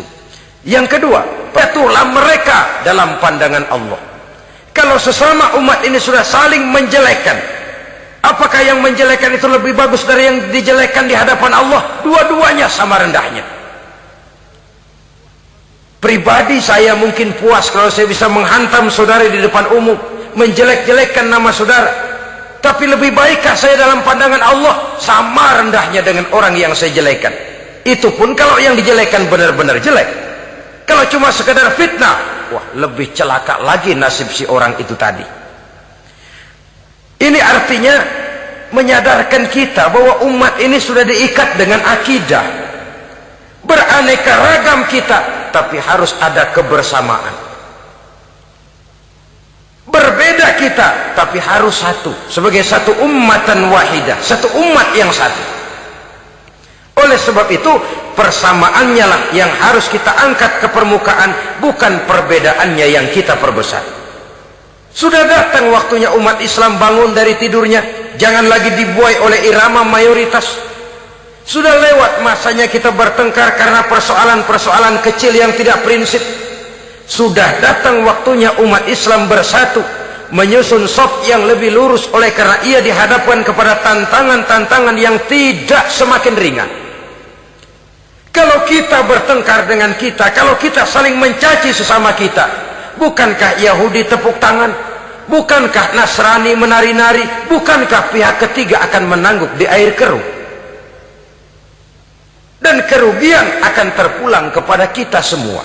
Yang kedua, patuhlah mereka dalam pandangan Allah. Kalau sesama umat ini sudah saling menjelekkan, apakah yang menjelekkan itu lebih bagus dari yang dijelekkan di hadapan Allah? Dua-duanya sama rendahnya. Pribadi saya mungkin puas kalau saya bisa menghantam saudara di depan umum, menjelek-jelekkan nama saudara. Tapi lebih baikkah saya dalam pandangan Allah? Sama rendahnya dengan orang yang saya jelekkan. Itu pun kalau yang dijelekan benar-benar jelek. Kalau cuma sekedar fitnah, wah lebih celaka lagi nasib si orang itu tadi. Ini artinya menyadarkan kita bahwa umat ini sudah diikat dengan akidah. Beraneka ragam kita, tapi harus ada kebersamaan. Berbeda kita, tapi harus satu. Sebagai satu ummatan wahidah, satu umat yang satu. Oleh sebab itu, persamaannya lah yang harus kita angkat ke permukaan, bukan perbedaannya yang kita perbesar. Sudah datang waktunya umat Islam bangun dari tidurnya, jangan lagi dibuai oleh irama mayoritas. Sudah lewat masanya kita bertengkar karena persoalan-persoalan kecil yang tidak prinsip. Sudah datang waktunya umat Islam bersatu, menyusun saf yang lebih lurus, oleh karena ia dihadapkan kepada tantangan-tantangan yang tidak semakin ringan. Kalau kita bertengkar dengan kita, kalau kita saling mencaci sesama kita, bukankah Yahudi tepuk tangan? Bukankah Nasrani menari-nari? Bukankah pihak ketiga akan menangguk di air keruh? Dan kerugian akan terpulang kepada kita semua.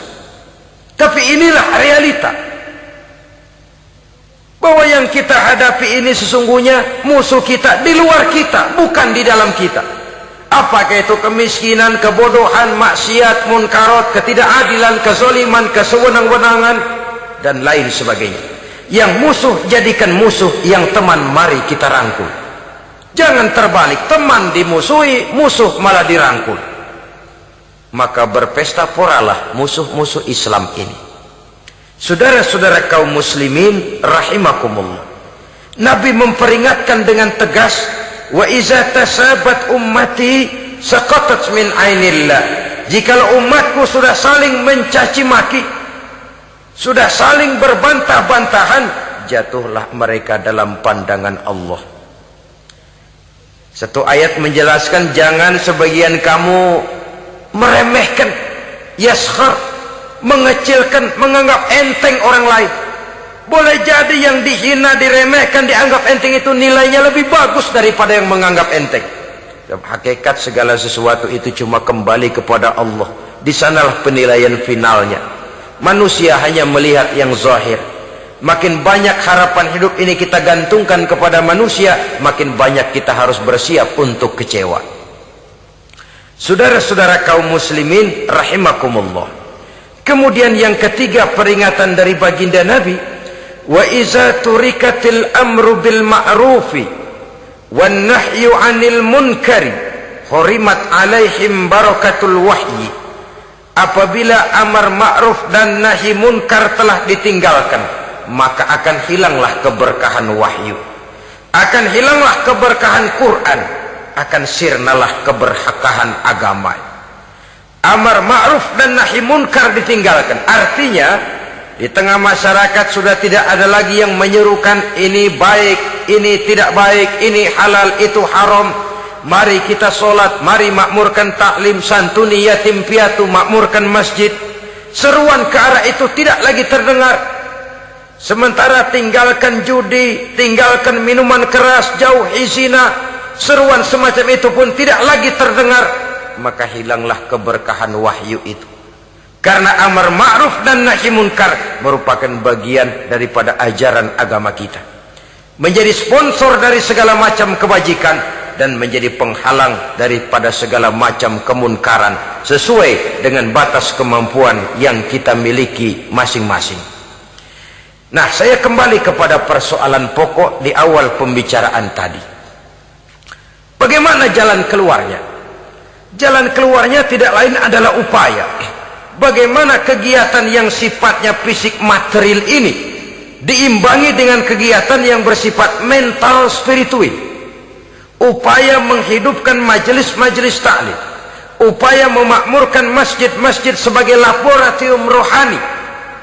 Tapi inilah realita. Bahwa yang kita hadapi ini sesungguhnya musuh kita di luar kita, bukan di dalam kita. Apakah itu kemiskinan, kebodohan, maksiat, munkarat, ketidakadilan, kezaliman, kesewenang-wenangan, dan lain sebagainya. Yang musuh jadikan musuh, yang teman mari kita rangkul. Jangan terbalik, teman dimusuhi, musuh malah dirangkul. Maka berpesta poralah musuh-musuh Islam ini. Saudara-saudara kaum muslimin rahimakumullah, Nabi memperingatkan dengan tegas, wa iza tasabat ummati saqatat min ainillah. Jikalau umatku sudah saling mencaci maki, sudah saling berbantah-bantahan, jatuhlah mereka dalam pandangan Allah. Satu ayat menjelaskan jangan sebagian kamu meremehkan, yaskhar, mengecilkan, menganggap enteng orang lain. Boleh jadi yang dihina, diremehkan, dianggap enteng itu nilainya lebih bagus daripada yang menganggap enteng. Hakikat segala sesuatu itu cuma kembali kepada Allah. Di sanalah penilaian finalnya. Manusia hanya melihat yang zahir. Makin banyak harapan hidup ini kita gantungkan kepada manusia, makin banyak kita harus bersiap untuk kecewa. Saudara-saudara kaum muslimin rahimakumullah. Kemudian yang ketiga peringatan dari baginda Nabi, wa iza turikatil amru bil ma'rufi wan nahyu 'anil munkari hurimat 'alaihim barakatul wahyi. Apabila amar ma'ruf dan nahi munkar telah ditinggalkan, maka akan hilanglah keberkahan wahyu, akan hilanglah keberkahan Quran, akan sirnalah keberkahan agama. Amar ma'ruf dan nahi munkar ditinggalkan, artinya di tengah masyarakat sudah tidak ada lagi yang menyerukan ini baik, ini tidak baik, ini halal, itu haram. Mari kita sholat, mari makmurkan taklim, santuni yatim piatu, makmurkan masjid. Seruan ke arah itu tidak lagi terdengar. Sementara tinggalkan judi, tinggalkan minuman keras, jauhi zina, seruan semacam itu pun tidak lagi terdengar. Maka hilanglah keberkahan wahyu itu. Karena amar ma'ruf dan nahi munkar merupakan bagian daripada ajaran agama kita. Menjadi sponsor dari segala macam kebajikan dan menjadi penghalang daripada segala macam kemunkaran sesuai dengan batas kemampuan yang kita miliki masing-masing. Nah, saya kembali kepada persoalan pokok di awal pembicaraan tadi. Bagaimana jalan keluarnya? Jalan keluarnya tidak lain adalah upaya. Bagaimana kegiatan yang sifatnya fisik material ini diimbangi dengan kegiatan yang bersifat mental spiritual. Upaya menghidupkan majelis-majelis taklim, upaya memakmurkan masjid-masjid sebagai laboratorium rohani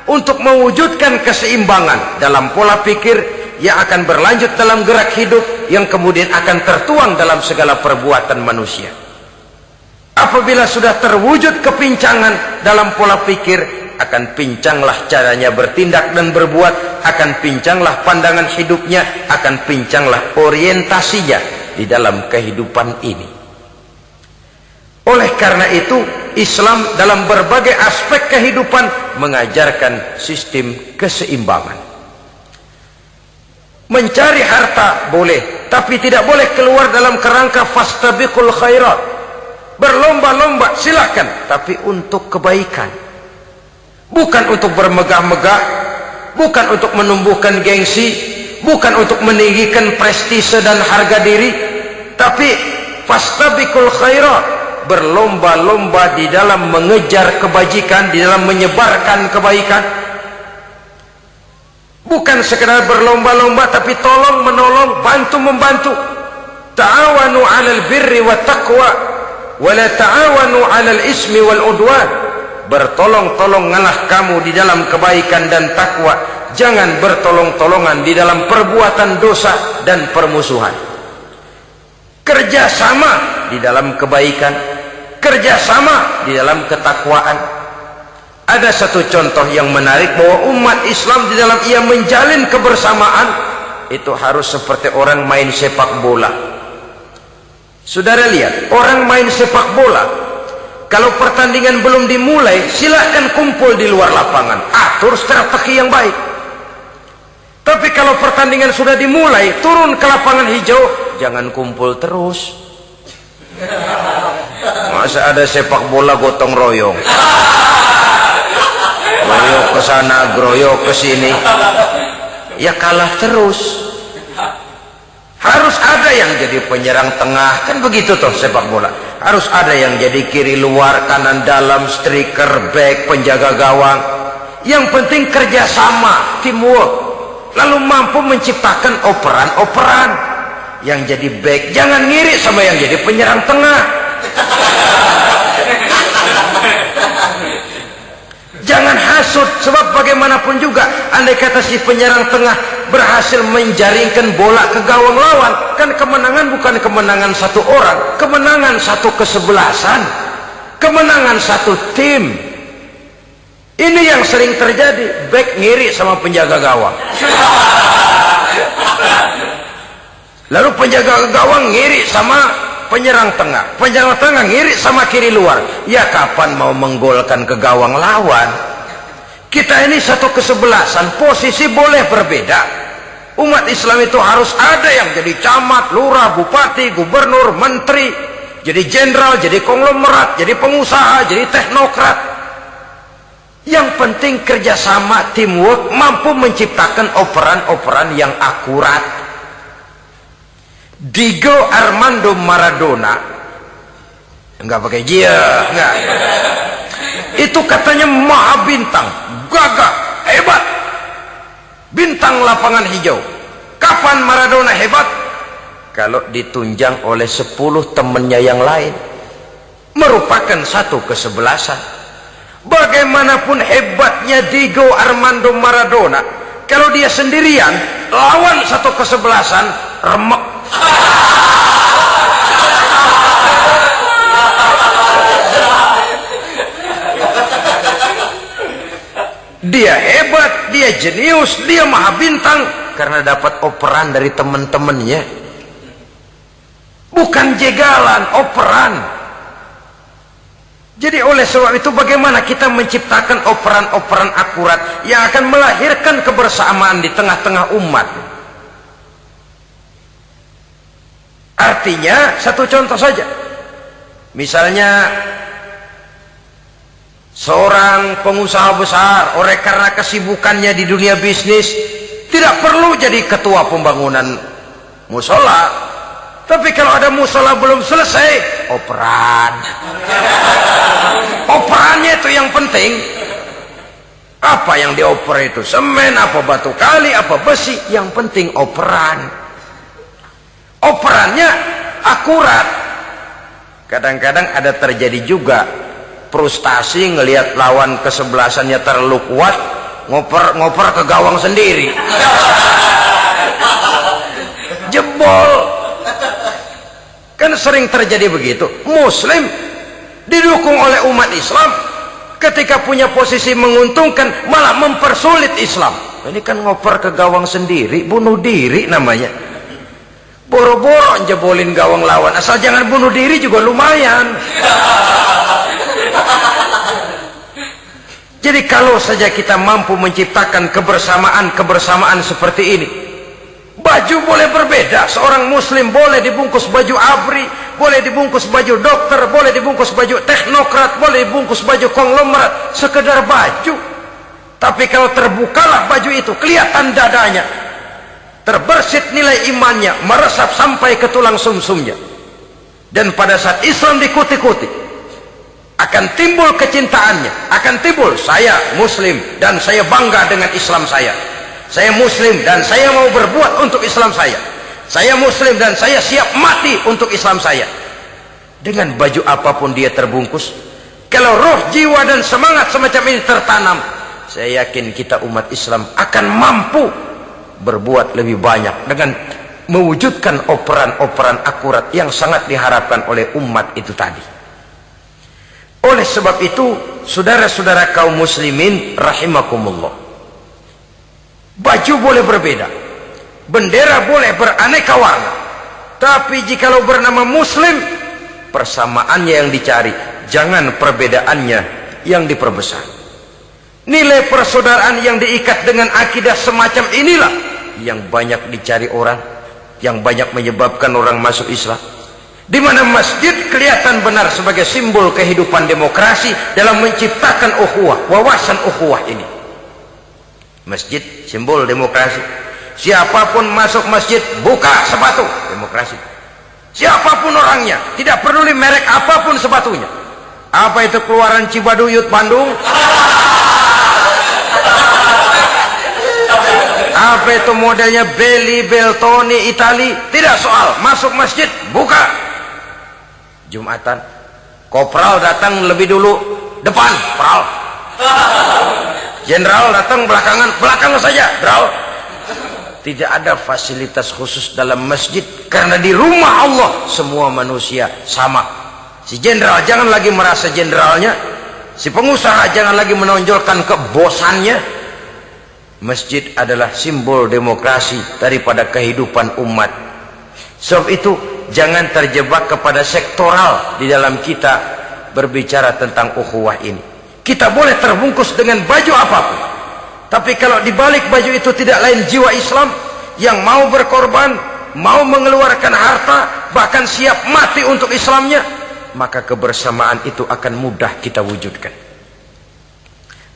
untuk mewujudkan keseimbangan dalam pola pikir yang akan berlanjut dalam gerak hidup yang kemudian akan tertuang dalam segala perbuatan manusia. Apabila sudah terwujud kepincangan dalam pola pikir, akan pincanglah caranya bertindak dan berbuat, akan pincanglah pandangan hidupnya, akan pincanglah orientasinya di dalam kehidupan ini. Oleh karena itu, Islam dalam berbagai aspek kehidupan mengajarkan sistem keseimbangan. Mencari harta boleh, tapi tidak boleh keluar dalam kerangka fastabiqul khairat. Berlomba-lomba silahkan, tapi untuk kebaikan, bukan untuk bermegah-megah, bukan untuk menumbuhkan gengsi, bukan untuk meninggikan prestise dan harga diri, tapi fastabiqul khairat, berlomba-lomba di dalam mengejar kebajikan, di dalam menyebarkan kebaikan. Bukan sekedar berlomba-lomba, tapi tolong menolong, bantu membantu. Ta'awanu 'alal birri wat taqwa wala ta'awanu 'alal ismi wal udwan. Bertolong-tolonganlah kamu di dalam kebaikan dan takwa, jangan bertolong-tolongan di dalam perbuatan dosa dan permusuhan. Kerjasama di dalam kebaikan, kerjasama di dalam ketakwaan. Ada satu contoh yang menarik bahwa umat Islam di dalam ia menjalin kebersamaan itu harus seperti orang main sepak bola. Saudara lihat, orang main sepak bola, kalau pertandingan belum dimulai, silahkan kumpul di luar lapangan, atur strategi yang baik. Tapi kalau pertandingan sudah dimulai, turun ke lapangan hijau, jangan kumpul terus. Masa ada sepak bola gotong royong, groyok ke sana, groyok ke sini, ya kalah terus. Harus ada yang jadi penyerang tengah, kan begitu toh sepak bola. Harus ada yang jadi kiri luar, kanan dalam, striker, back, penjaga gawang. Yang penting kerjasama, teamwork, lalu mampu menciptakan operan-operan. Yang jadi back jangan ngiri sama yang jadi penyerang tengah. Jangan hasut, sebab bagaimanapun juga andai kata si penyerang tengah berhasil menjaringkan bola ke gawang lawan, kan kemenangan bukan kemenangan satu orang, kemenangan satu kesebelasan, kemenangan satu tim. Ini yang sering terjadi, back ngiri sama penjaga gawang. Lalu penjaga gawang ngiri sama penyerang tengah, penyerang tengah ngiri sama kiri luar. Ya kapan mau menggolkan ke gawang lawan? Kita ini satu kesebelasan, posisi boleh berbeda. Umat Islam itu harus ada yang jadi camat, lurah, bupati, gubernur, menteri, jadi jenderal, jadi konglomerat, jadi pengusaha, jadi teknokrat. Yang penting kerjasama, teamwork, mampu menciptakan operan-operan yang akurat. Diego Armando Maradona, enggak pakai dia, enggak. Itu katanya maha bintang, gagah, hebat, bintang lapangan hijau. Kapan Maradona hebat? Kalau ditunjang oleh 10 temannya yang lain, merupakan satu kesebelasan. Bagaimanapun hebatnya Diego Armando Maradona, kalau dia sendirian lawan satu kesebelasan, remek. Dia hebat, dia jenius, dia maha bintang karena dapat operan dari teman-temannya. Bukan jegalan, operan. Jadi oleh sebab itu bagaimana kita menciptakan operan-operan akurat yang akan melahirkan kebersamaan di tengah-tengah umat. Artinya satu contoh saja. Misalnya seorang pengusaha besar, oleh karena kesibukannya di dunia bisnis, tidak perlu jadi ketua pembangunan musola. Tapi kalau ada musola belum selesai, operan. Operannya itu yang penting. Apa yang dioper itu? Semen, apa batu kali, apa besi? Yang penting operan. Operannya akurat. Kadang-kadang ada terjadi juga frustasi ngelihat lawan kesebelasannya terlalu kuat, ngoper ke gawang sendiri. Jebol. Kan sering terjadi begitu. Muslim didukung oleh umat Islam, ketika punya posisi menguntungkan malah mempersulit Islam. Ini kan ngoper ke gawang sendiri, bunuh diri namanya. Boro-boro jebolin gawang lawan, asal jangan bunuh diri juga lumayan. Jadi kalau saja kita mampu menciptakan kebersamaan seperti ini, baju boleh berbeda. Seorang muslim boleh dibungkus baju ABRI, boleh dibungkus baju dokter, boleh dibungkus baju teknokrat, boleh dibungkus baju konglomerat, sekedar baju. Tapi kalau terbukalah baju itu, kelihatan dadanya, terbersit nilai imannya, meresap sampai ke tulang sumsumnya. Dan pada saat Islam dikuti-kuti, akan timbul kecintaannya, akan timbul saya muslim dan saya bangga dengan Islam saya. Saya muslim dan saya mau berbuat untuk Islam saya. Saya muslim dan saya siap mati untuk Islam saya. Dengan baju apapun dia terbungkus, kalau roh, jiwa dan semangat semacam ini tertanam, saya yakin kita umat Islam akan mampu berbuat lebih banyak dengan mewujudkan operan-operan akurat yang sangat diharapkan oleh umat itu tadi. Oleh sebab itu, saudara-saudara kaum muslimin rahimakumullah, baju boleh berbeda, bendera boleh beraneka warna, tapi jikalau bernama muslim, persamaannya yang dicari, jangan perbedaannya yang diperbesar. Nilai persaudaraan yang diikat dengan akidah semacam inilah yang banyak dicari orang, yang banyak menyebabkan orang masuk Islam. Di mana masjid kelihatan benar sebagai simbol kehidupan demokrasi dalam menciptakan ukhuwah, wawasan ukhuwah ini. Masjid simbol demokrasi. Siapapun masuk masjid buka sepatu, demokrasi. Siapapun orangnya, tidak peduli merek apapun sepatunya. Apa itu keluaran Cibaduyut Bandung? Apa itu modelnya Belli Beltoni Itali? Tidak soal, masuk masjid buka. Jumatan, kopral datang lebih dulu depan, pral. Jenderal datang belakangan, belakang saja, jenderal. Tidak ada fasilitas khusus dalam masjid, karena di rumah Allah semua manusia sama. Si jenderal jangan lagi merasa jenderalnya, Si pengusaha jangan lagi menonjolkan kebosannya. Masjid adalah simbol demokrasi daripada kehidupan umat. Sebab itu jangan terjebak kepada sektoral di dalam kita berbicara tentang ukhuwah ini. Kita boleh terbungkus dengan baju apapun, tapi kalau di balik baju itu tidak lain jiwa Islam yang mau berkorban, mau mengeluarkan harta, bahkan siap mati untuk Islamnya, maka kebersamaan itu akan mudah kita wujudkan.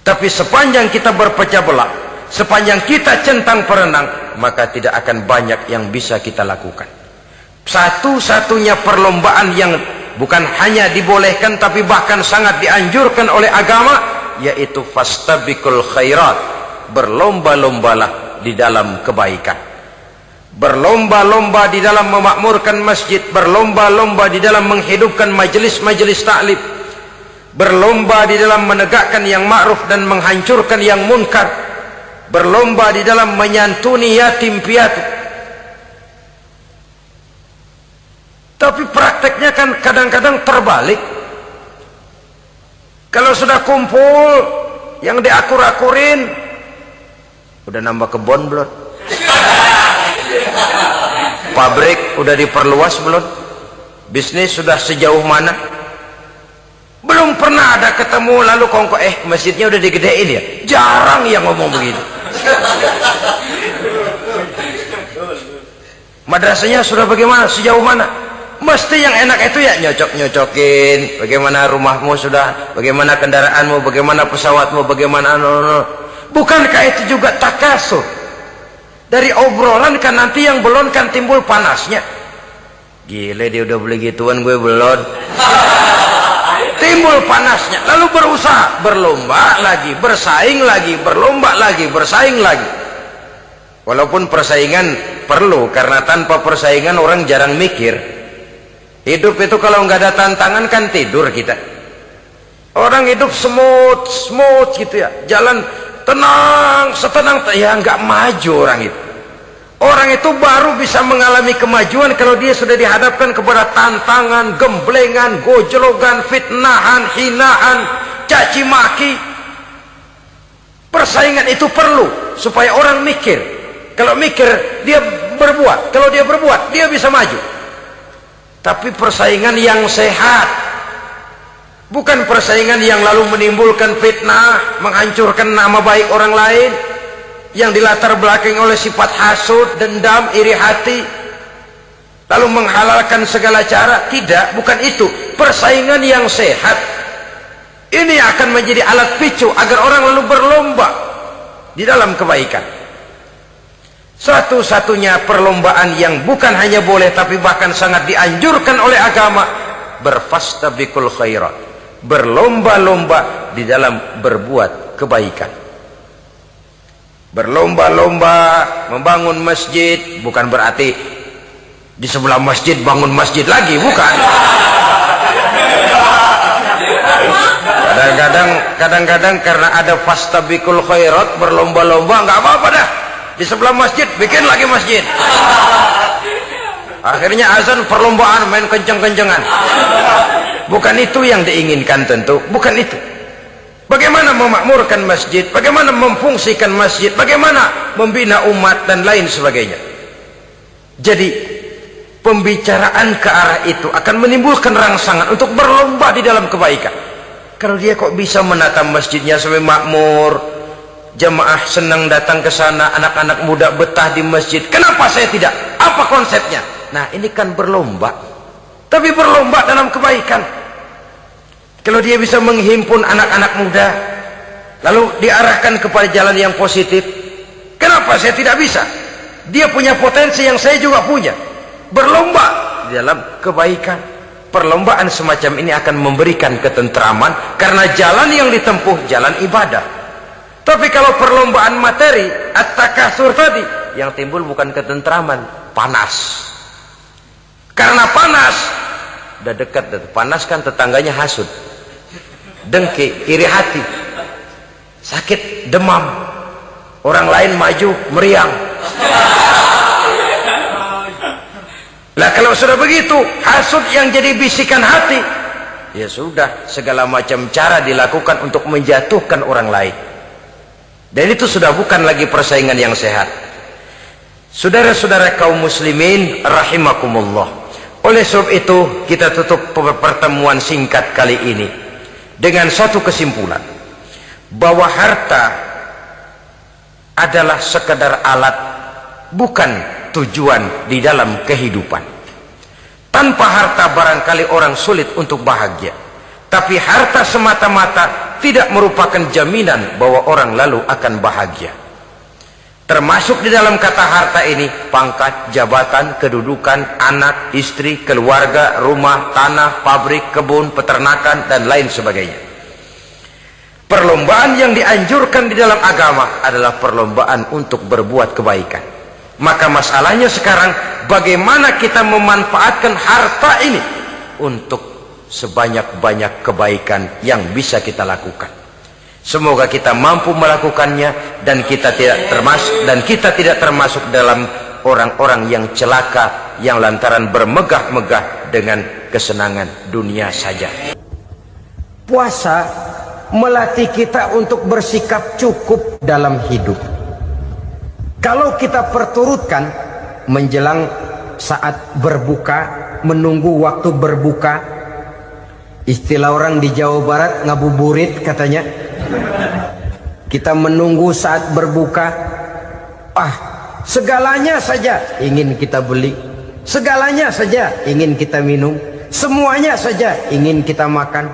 Tapi sepanjang kita berpecah belah, sepanjang kita centang perenang, maka tidak akan banyak yang bisa kita lakukan. Satu-satunya perlombaan yang bukan hanya dibolehkan tapi bahkan sangat dianjurkan oleh agama, yaitu fastabiqul khairat, berlomba-lombalah di dalam kebaikan, berlomba-lomba di dalam memakmurkan masjid, berlomba-lomba di dalam menghidupkan majelis-majelis taklim, berlomba di dalam menegakkan yang ma'ruf dan menghancurkan yang munkar, berlomba di dalam menyantuni yatim piatu. Tapi prakteknya kan kadang-kadang terbalik. Kalau sudah kumpul yang diakur-akurin, udah nambah kebon belum? Pabrik udah diperluas belum? Bisnis sudah sejauh mana? Belum pernah ada ketemu lalu kongko masjidnya udah digedein ya. Jarang yang ngomong begitu. Madrasahnya sudah bagaimana? Sejauh mana? Mesti yang enak itu ya nyocok-nyocokin. Bagaimana rumahmu sudah? Bagaimana kendaraanmu? Bagaimana pesawatmu? Bagaimana bukankah itu juga takasur? Dari obrolan kan nanti yang belum kan timbul panasnya. Gile dia udah beli gituan, gue belum. Timbul panasnya, lalu berusaha, berlomba lagi, bersaing lagi, berlomba lagi, bersaing lagi. Walaupun persaingan perlu, karena tanpa persaingan orang jarang mikir. Hidup itu kalau nggak ada tantangan kan tidur kita. Orang hidup smooth gitu ya, jalan tenang, setenang ya nggak maju orang itu. Orang itu baru bisa mengalami kemajuan kalau dia sudah dihadapkan kepada tantangan, gemblengan, gojlogan, fitnahan, hinaan, caci maki. Persaingan itu perlu supaya orang mikir. Kalau mikir dia berbuat, kalau dia berbuat dia bisa maju. Tapi persaingan yang sehat, bukan persaingan yang lalu menimbulkan fitnah, menghancurkan nama baik orang lain, yang dilatar belakangi oleh sifat hasud, dendam, iri hati, lalu menghalalkan segala cara. Tidak, bukan itu. Persaingan yang sehat ini akan menjadi alat picu agar orang lalu berlomba di dalam kebaikan. Satu-satunya perlombaan yang bukan hanya boleh tapi bahkan sangat dianjurkan oleh agama, berfastabiqul khairat, berlomba-lomba di dalam berbuat kebaikan. Berlomba-lomba membangun masjid bukan berarti di sebelah masjid bangun masjid lagi, bukan. Kadang-kadang karena ada fastabiqul khairat, berlomba-lomba, nggak apa-apa dah. Di sebelah masjid bikin lagi masjid. Akhirnya azan perlombaan main kenceng-kencengan. Bukan itu yang diinginkan tentu, bukan itu. Bagaimana memakmurkan masjid, bagaimana memfungsikan masjid, bagaimana membina umat dan lain sebagainya. Jadi pembicaraan ke arah itu akan menimbulkan rangsangan untuk berlomba di dalam kebaikan. Kalau dia kok bisa menata masjidnya sampai makmur, jamaah senang datang ke sana, anak-anak muda betah di masjid, kenapa saya tidak? Apa konsepnya? Nah, ini kan berlomba, tapi berlomba dalam kebaikan. Kalau dia bisa menghimpun anak-anak muda lalu diarahkan kepada jalan yang positif, kenapa saya tidak bisa? Dia punya potensi yang saya juga punya. Berlomba di dalam kebaikan. Perlombaan semacam ini akan memberikan ketentraman karena jalan yang ditempuh jalan ibadah. Tapi kalau perlombaan materi, at-takasur tadi, yang timbul bukan ketentraman, panas. Karena panas, udah dekat, panas kan tetangganya hasud, dengki, iri hati, sakit, demam, orang lain maju, meriang. Lah kalau sudah begitu, hasud yang jadi bisikan hati, ya sudah, segala macam cara dilakukan untuk menjatuhkan orang lain. Dan itu sudah bukan lagi persaingan yang sehat. Saudara-saudara kaum muslimin rahimakumullah. Oleh sebab itu kita tutup pertemuan singkat kali ini dengan satu kesimpulan, bahwa harta adalah sekedar alat, bukan tujuan di dalam kehidupan. Tanpa harta barangkali orang sulit untuk bahagia, tapi harta semata-mata tidak merupakan jaminan bahwa orang lalu akan bahagia. Termasuk di dalam kata harta ini pangkat, jabatan, kedudukan, anak, istri, keluarga, rumah, tanah, pabrik, kebun, peternakan, dan lain sebagainya. Perlombaan yang dianjurkan di dalam agama adalah perlombaan untuk berbuat kebaikan. Maka masalahnya sekarang, bagaimana kita memanfaatkan harta ini untuk sebanyak-banyak kebaikan yang bisa kita lakukan. Semoga kita mampu melakukannya dan kita tidak termasuk dalam orang-orang yang celaka yang lantaran bermegah-megah dengan kesenangan dunia saja. Puasa melatih kita untuk bersikap cukup dalam hidup. Kalau kita perturutkan menjelang saat berbuka, menunggu waktu berbuka, istilah orang di Jawa Barat ngabuburit katanya, kita menunggu saat berbuka, segalanya saja ingin kita beli, segalanya saja ingin kita minum, semuanya saja ingin kita makan.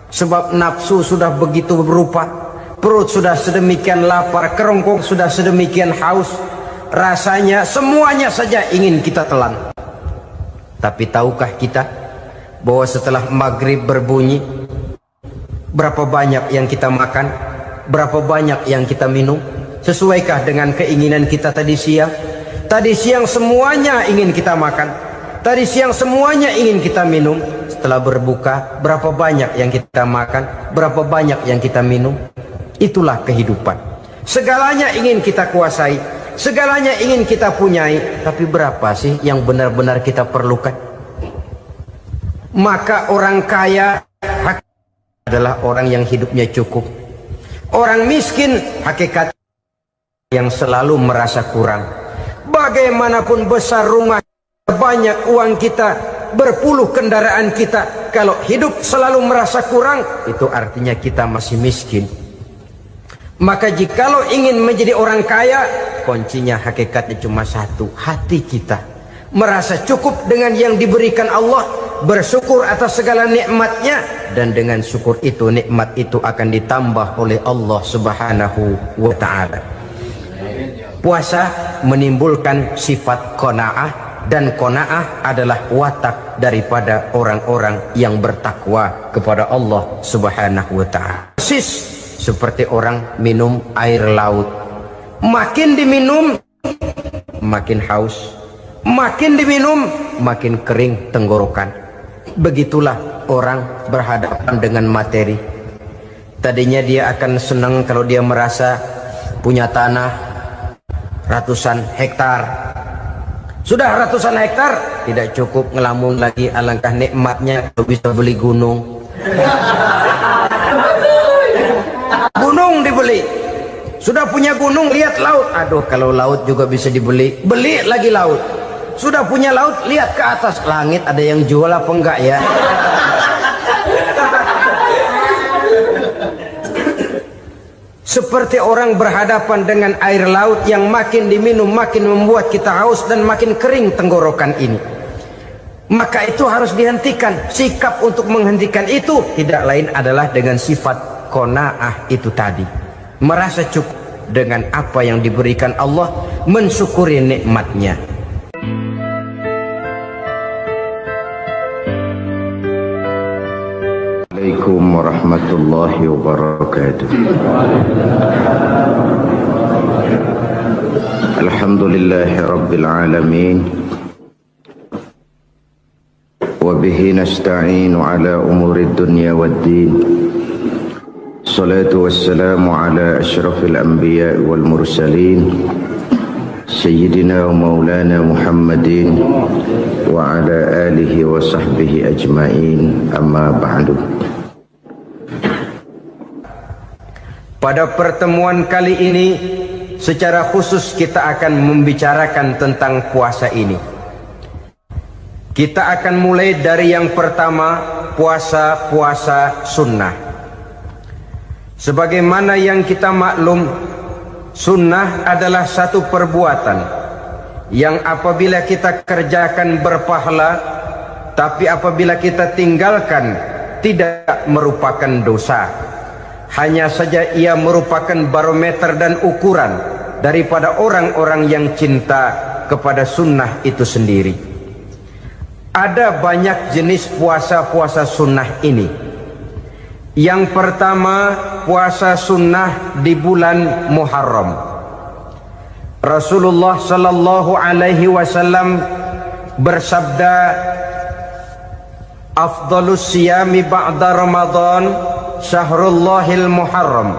Sebab nafsu sudah begitu berupa, perut sudah sedemikian lapar, kerongkong sudah sedemikian haus, rasanya semuanya saja ingin kita telan. Tapi tahukah kita bahwa setelah maghrib berbunyi, berapa banyak yang kita makan, berapa banyak yang kita minum? Sesuaikah dengan keinginan kita tadi siang? Tadi siang semuanya ingin kita makan, tadi siang semuanya ingin kita minum. Setelah berbuka, berapa banyak yang kita makan, berapa banyak yang kita minum? Itulah kehidupan. Segalanya ingin kita kuasai, segalanya ingin kita punyai, tapi berapa sih yang benar-benar kita perlukan? Maka orang kaya adalah orang yang hidupnya cukup. Orang miskin hakikat yang selalu merasa kurang. Bagaimanapun besar rumah, banyak uang kita, berpuluh kendaraan kita, kalau hidup selalu merasa kurang, itu artinya kita masih miskin. Maka jikalau ingin menjadi orang kaya, kuncinya hakikatnya cuma satu, hati kita merasa cukup dengan yang diberikan Allah, bersyukur atas segala nikmatnya, dan dengan syukur itu, nikmat itu akan ditambah oleh Allah Subhanahu wa ta'ala. Puasa menimbulkan sifat qanaah, dan qanaah adalah watak daripada orang-orang yang bertakwa kepada Allah Subhanahu wa ta'ala. Persis seperti orang minum air laut, makin diminum makin haus, makin diminum makin kering tenggorokan. Begitulah orang berhadapan dengan materi. Tadinya dia akan senang kalau dia merasa punya tanah ratusan hektar. Sudah ratusan hektar, tidak cukup ngelamun lagi, alangkah nikmatnya kalau bisa beli gunung. Gunung dibeli. Sudah punya gunung, lihat laut. Aduh, kalau laut juga bisa dibeli, beli lagi laut. Sudah punya laut, lihat ke atas langit, ada yang jual apa enggak ya? Seperti orang berhadapan dengan air laut yang makin diminum makin membuat kita haus dan makin kering tenggorokan ini. Maka itu harus dihentikan. Sikap untuk menghentikan itu tidak lain adalah dengan sifat qanaah itu tadi, merasa cukup dengan apa yang diberikan Allah, mensyukuri nikmatnya. Assalamualaikum warahmatullahi wabarakatuh. Alhamdulillahi rabbil alamin, wa bihi nasta'inu ala umuri dunya waddin. Salatu wassalamu ala ashrafil anbiya wal mursalin سيدنا ومولانا محمد وعلى آله وصحبه أجمعين أما بعد. Pada pertemuan kali ini secara khusus kita akan membicarakan tentang puasa ini. Kita akan mulai dari yang pertama, puasa sunnah. Sebagaimana yang kita maklum, sunnah adalah satu perbuatan yang apabila kita kerjakan berpahala, tapi apabila kita tinggalkan tidak merupakan dosa. Hanya saja ia merupakan barometer dan ukuran daripada orang-orang yang cinta kepada sunnah itu sendiri. Ada banyak jenis puasa-puasa sunnah ini. Yang pertama, puasa sunnah di bulan Muharram. Rasulullah sallallahu alaihi wasallam bersabda, "Afdhalus siyami ba'da Ramadan Syahrullahil Muharram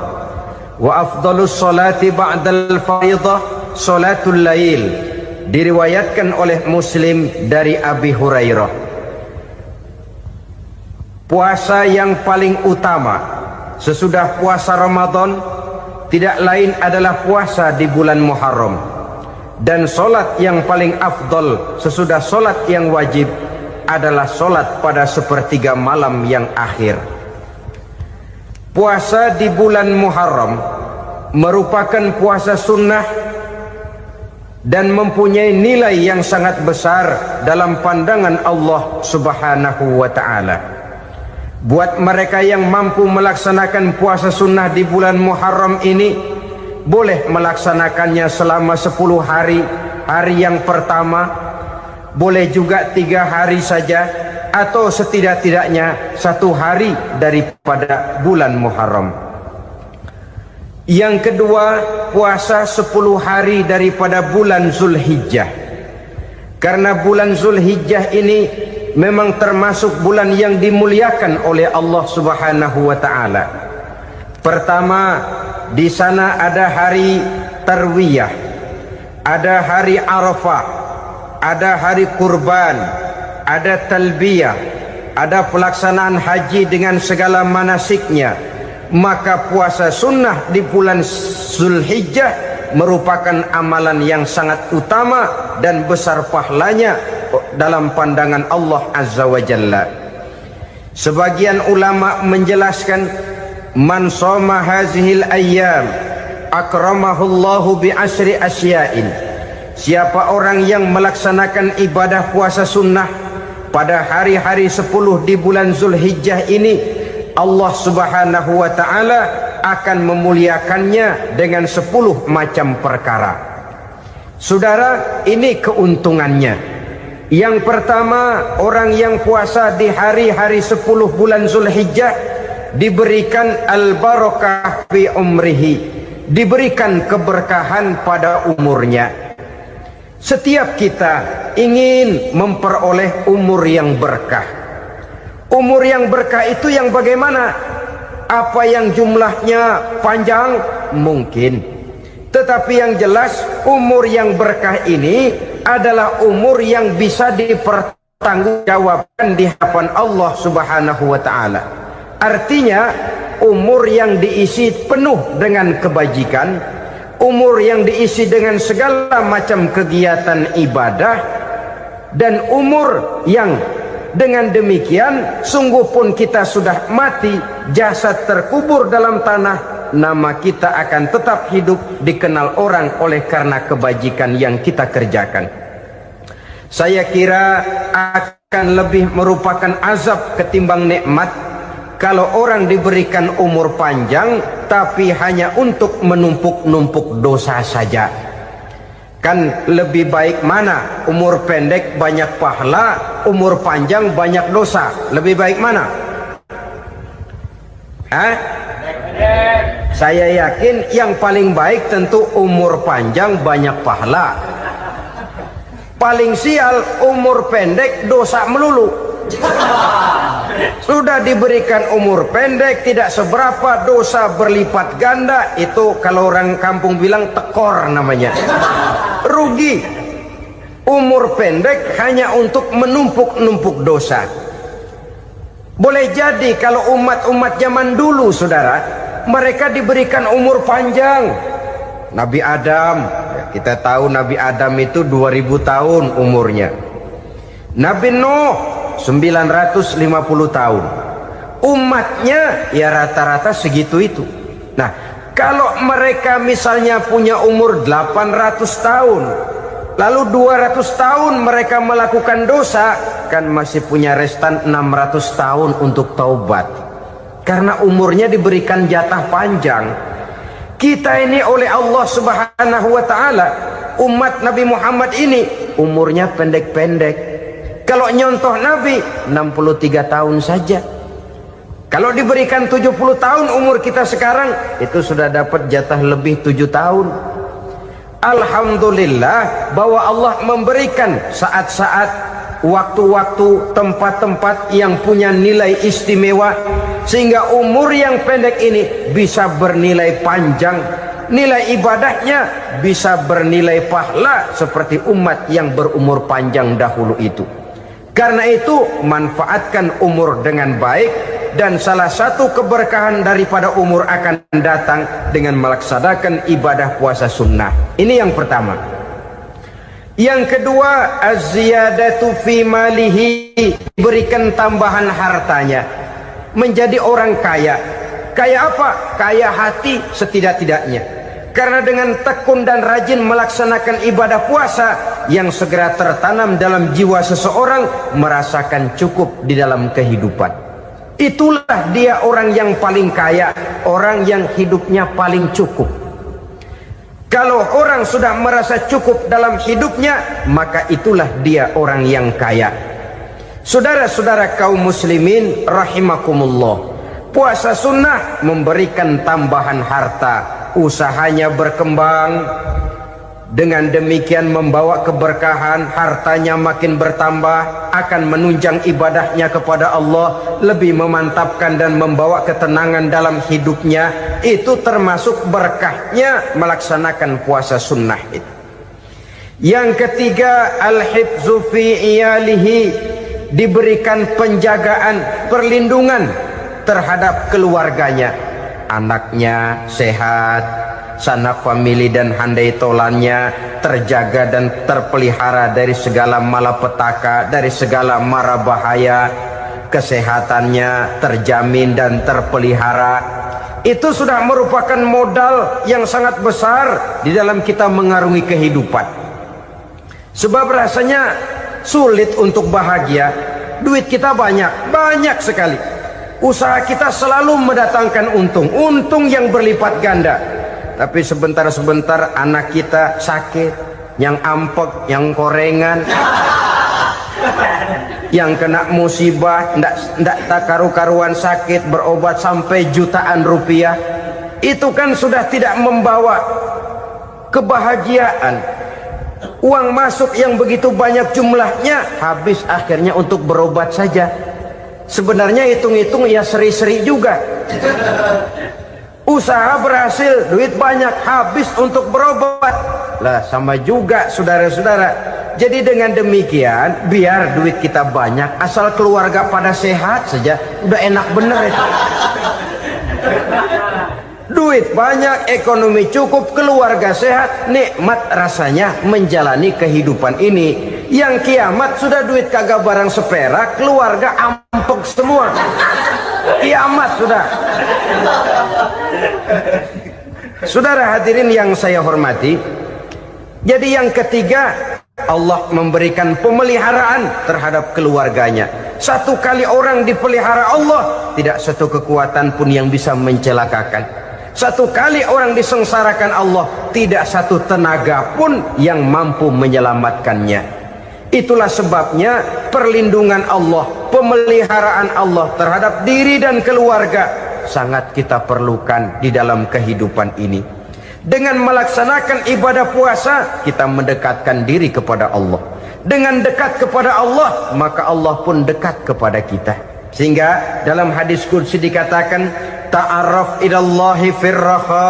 wa afdalus salati ba'dal faridah salatul lail." Diriwayatkan oleh Muslim dari Abi Hurairah. Puasa yang paling utama sesudah puasa Ramadan tidak lain adalah puasa di bulan Muharram, dan solat yang paling afdal sesudah solat yang wajib adalah solat pada sepertiga malam yang akhir. Puasa di bulan Muharram merupakan puasa sunnah dan mempunyai nilai yang sangat besar dalam pandangan Allah Subhanahu wa ta'ala. Buat mereka yang mampu melaksanakan puasa sunnah di bulan Muharram ini, boleh melaksanakannya selama 10 hari. Hari yang pertama boleh juga 3 hari saja, atau setidak-tidaknya 1 hari daripada bulan Muharram. Yang kedua, puasa 10 hari daripada bulan Zulhijjah. Karena bulan Zulhijjah ini memang termasuk bulan yang dimuliakan oleh Allah Subhanahu wa ta'ala. Pertama, di sana ada hari Tarwiyah, ada hari Arafah, ada hari Kurban, ada talbiyah, ada pelaksanaan haji dengan segala manasiknya. Maka puasa sunnah di bulan Zulhijjah merupakan amalan yang sangat utama dan besar pahalanya dalam pandangan Allah Azza wa Jalla. Sebagian ulama menjelaskan, man shoma hazihil ayyam akramahullahu bi asri asya'in. Siapa orang yang melaksanakan ibadah puasa sunnah pada hari-hari 10 di bulan Zulhijjah ini, Allah Subhanahu wa ta'ala akan memuliakannya dengan 10 macam perkara. Saudara, ini keuntungannya. Yang pertama, orang yang puasa di hari-hari 10 bulan Zulhijjah diberikan al-barakah fi umrihi, diberikan keberkahan pada umurnya. Setiap kita ingin memperoleh umur yang berkah. Umur yang berkah itu yang bagaimana? Apa yang jumlahnya panjang? Mungkin. Tetapi yang jelas, umur yang berkah ini adalah umur yang bisa dipertanggungjawabkan di hadapan Allah Subhanahu wa ta'ala. Artinya, umur yang diisi penuh dengan kebajikan, umur yang diisi dengan segala macam kegiatan ibadah, dan umur yang dengan demikian sungguh pun kita sudah mati, jasad terkubur dalam tanah, nama kita akan tetap hidup, dikenal orang oleh karena kebajikan yang kita kerjakan. Saya kira akan lebih merupakan azab ketimbang nikmat kalau orang diberikan umur panjang tapi hanya untuk menumpuk-numpuk dosa saja. Kan lebih baik mana? Umur pendek banyak pahala, umur panjang banyak dosa. Lebih baik mana? Saya yakin yang paling baik tentu umur panjang banyak pahala. Paling sial umur pendek dosa melulu. Sudah diberikan umur pendek tidak seberapa, dosa berlipat ganda. Itu kalau orang kampung bilang tekor namanya. rugi. Umur pendek hanya untuk menumpuk-numpuk dosa. Boleh jadi kalau umat-umat zaman dulu, saudara, mereka diberikan umur panjang. Nabi Adam, kita tahu Nabi Adam itu 2000 tahun umurnya. Nabi Nuh 950 tahun. Umatnya ya rata-rata segitu itu. Nah, kalau mereka misalnya punya umur 800 tahun, lalu 200 tahun mereka melakukan dosa, kan masih punya restan 600 tahun untuk taubat. Karena umurnya diberikan jatah panjang. Kita ini oleh Allah Subhanahu wa taala, umat Nabi Muhammad ini umurnya pendek-pendek. Kalau nyontoh Nabi 63 tahun saja. Kalau diberikan 70 tahun umur kita sekarang, itu sudah dapat jatah lebih 7 tahun. Alhamdulillah bahwa Allah memberikan saat-saat, waktu-waktu, tempat-tempat yang punya nilai istimewa, sehingga umur yang pendek ini bisa bernilai panjang, nilai ibadahnya bisa bernilai pahala seperti umat yang berumur panjang dahulu itu. Karena itu manfaatkan umur dengan baik, dan salah satu keberkahan daripada umur akan datang dengan melaksanakan ibadah puasa sunnah. Ini yang pertama. Yang kedua, az-ziyadatu fi malihi, berikan tambahan hartanya, menjadi orang kaya. Kaya apa? Kaya hati setidak-tidaknya. Karena dengan tekun dan rajin melaksanakan ibadah puasa, yang segera tertanam dalam jiwa seseorang merasakan cukup di dalam kehidupan. Itulah dia orang yang paling kaya, orang yang hidupnya paling cukup. Kalau orang sudah merasa cukup dalam hidupnya, maka itulah dia orang yang kaya. Saudara-saudara kaum muslimin rahimakumullah, puasa sunnah memberikan tambahan harta, usahanya berkembang, dengan demikian membawa keberkahan, hartanya makin bertambah, akan menunjang ibadahnya kepada Allah, lebih memantapkan dan membawa ketenangan dalam hidupnya. Itu termasuk berkahnya melaksanakan puasa sunnah itu. Yang ketiga, al-hifzu fi iyalihi, diberikan penjagaan, perlindungan terhadap keluarganya, anaknya sehat, sanak famili dan handai tolannya terjaga dan terpelihara dari segala malapetaka, dari segala mara bahaya, kesehatannya terjamin dan terpelihara. Itu sudah merupakan modal yang sangat besar di dalam kita mengarungi kehidupan. Sebab rasanya sulit untuk bahagia, duit kita banyak sekali, usaha kita selalu mendatangkan untung yang berlipat ganda. Tapi sebentar-sebentar anak kita sakit, yang ampek, yang korengan, yang kena musibah, ndak karu-karuan sakit, berobat sampai jutaan rupiah. Itu kan sudah tidak membawa kebahagiaan. Uang masuk yang begitu banyak jumlahnya, habis akhirnya untuk berobat saja. Sebenarnya hitung-hitung ya seri-seri juga. Usaha berhasil, duit banyak, habis untuk berobat. Lah sama juga saudara-saudara. Jadi dengan demikian, biar duit kita banyak, asal keluarga pada sehat saja, udah enak bener itu. Duit banyak, ekonomi cukup, keluarga sehat, nikmat rasanya menjalani kehidupan ini. Yang kiamat sudah duit kagak barang seperak, keluarga ampek semua. Kiamat sudah. Saudara hadirin yang saya hormati, jadi yang ketiga, Allah memberikan pemeliharaan terhadap keluarganya. Satu kali orang dipelihara Allah, tidak satu kekuatan pun yang bisa mencelakakan. Satu kali orang disengsarakan Allah, tidak satu tenaga pun yang mampu menyelamatkannya. Itulah sebabnya perlindungan Allah, pemeliharaan Allah terhadap diri dan keluarga sangat kita perlukan di dalam kehidupan ini. Dengan melaksanakan ibadah puasa, kita mendekatkan diri kepada Allah. Dengan dekat kepada Allah, maka Allah pun dekat kepada kita. Sehingga dalam hadis qudsi dikatakan, ta'arraf ilallahi firraha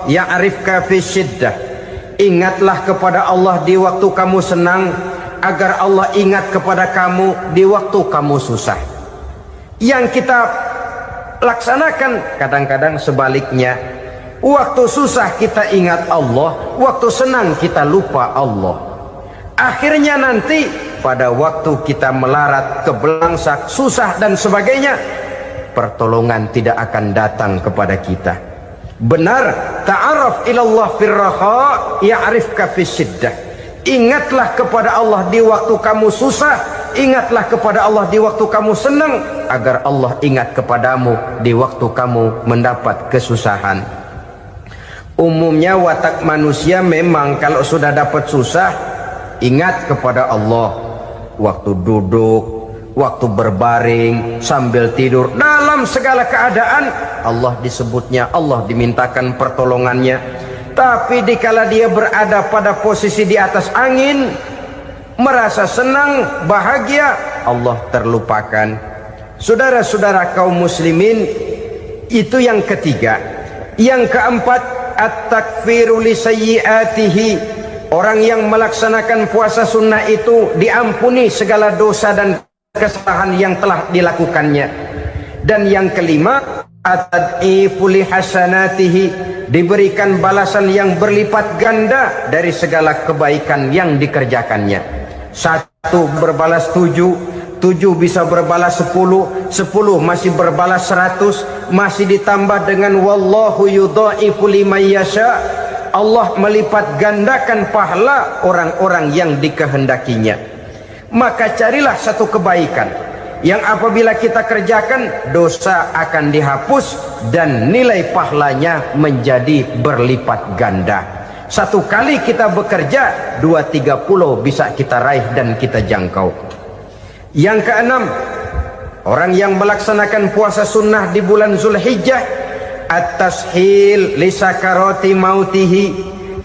ya'rifka fi syiddah. Ingatlah kepada Allah di waktu kamu senang, agar Allah ingat kepada kamu di waktu kamu susah. Yang kita laksanakan kadang-kadang sebaliknya. Waktu susah kita ingat Allah, waktu senang kita lupa Allah. Akhirnya nanti pada waktu kita melarat, kebelangsak, susah dan sebagainya, pertolongan tidak akan datang kepada kita. Benar, ta'aruf ilallah firraha ya'rifka fisyiddah. Ingatlah kepada Allah di waktu kamu susah, ingatlah kepada Allah di waktu kamu senang, agar Allah ingat kepadamu di waktu kamu mendapat kesusahan. Umumnya watak manusia memang kalau sudah dapat susah, ingat kepada Allah. Waktu duduk, waktu berbaring, sambil tidur, dalam segala keadaan Allah disebutnya, Allah dimintakan pertolongannya. Tapi dikala dia berada pada posisi di atas angin, merasa senang, bahagia, Allah terlupakan. Saudara-saudara kaum muslimin, itu yang ketiga. Yang keempat, at-takfiru li sayyiatihi. Orang yang melaksanakan puasa sunnah itu diampuni segala dosa dan kesalahan yang telah dilakukannya. Dan yang kelima, at-tad'ifu li hasanatihi, diberikan balasan yang berlipat ganda dari segala kebaikan yang dikerjakannya. 1 berbalas 7, 7 bisa berbalas 10, 10 masih berbalas 100, masih ditambah dengan wallahu yudha'ifu liman yasha. Allah melipat gandakan pahala orang-orang yang dikehendakinya. Maka carilah satu kebaikan yang apabila kita kerjakan, dosa akan dihapus dan nilai pahalanya menjadi berlipat ganda. 1 kali kita bekerja, 2-3 pulau bisa kita raih dan kita jangkau. Yang keenam, orang yang melaksanakan puasa sunnah di bulan Zulhijjah, at-tashil li sakarati mautihi,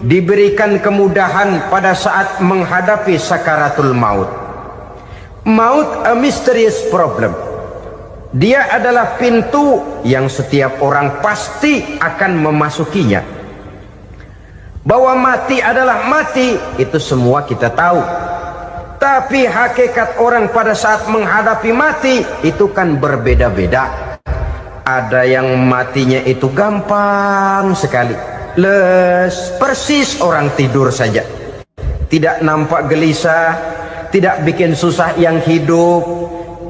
diberikan kemudahan pada saat menghadapi sakaratul maut. Maut a mysterious problem. Dia adalah pintu yang setiap orang pasti akan memasukinya. Bahwa mati adalah mati, itu semua kita tahu. Tapi hakikat orang pada saat menghadapi mati itu kan berbeda-beda. Ada yang matinya itu gampang sekali, persis orang tidur saja, tidak nampak gelisah, tidak bikin susah yang hidup,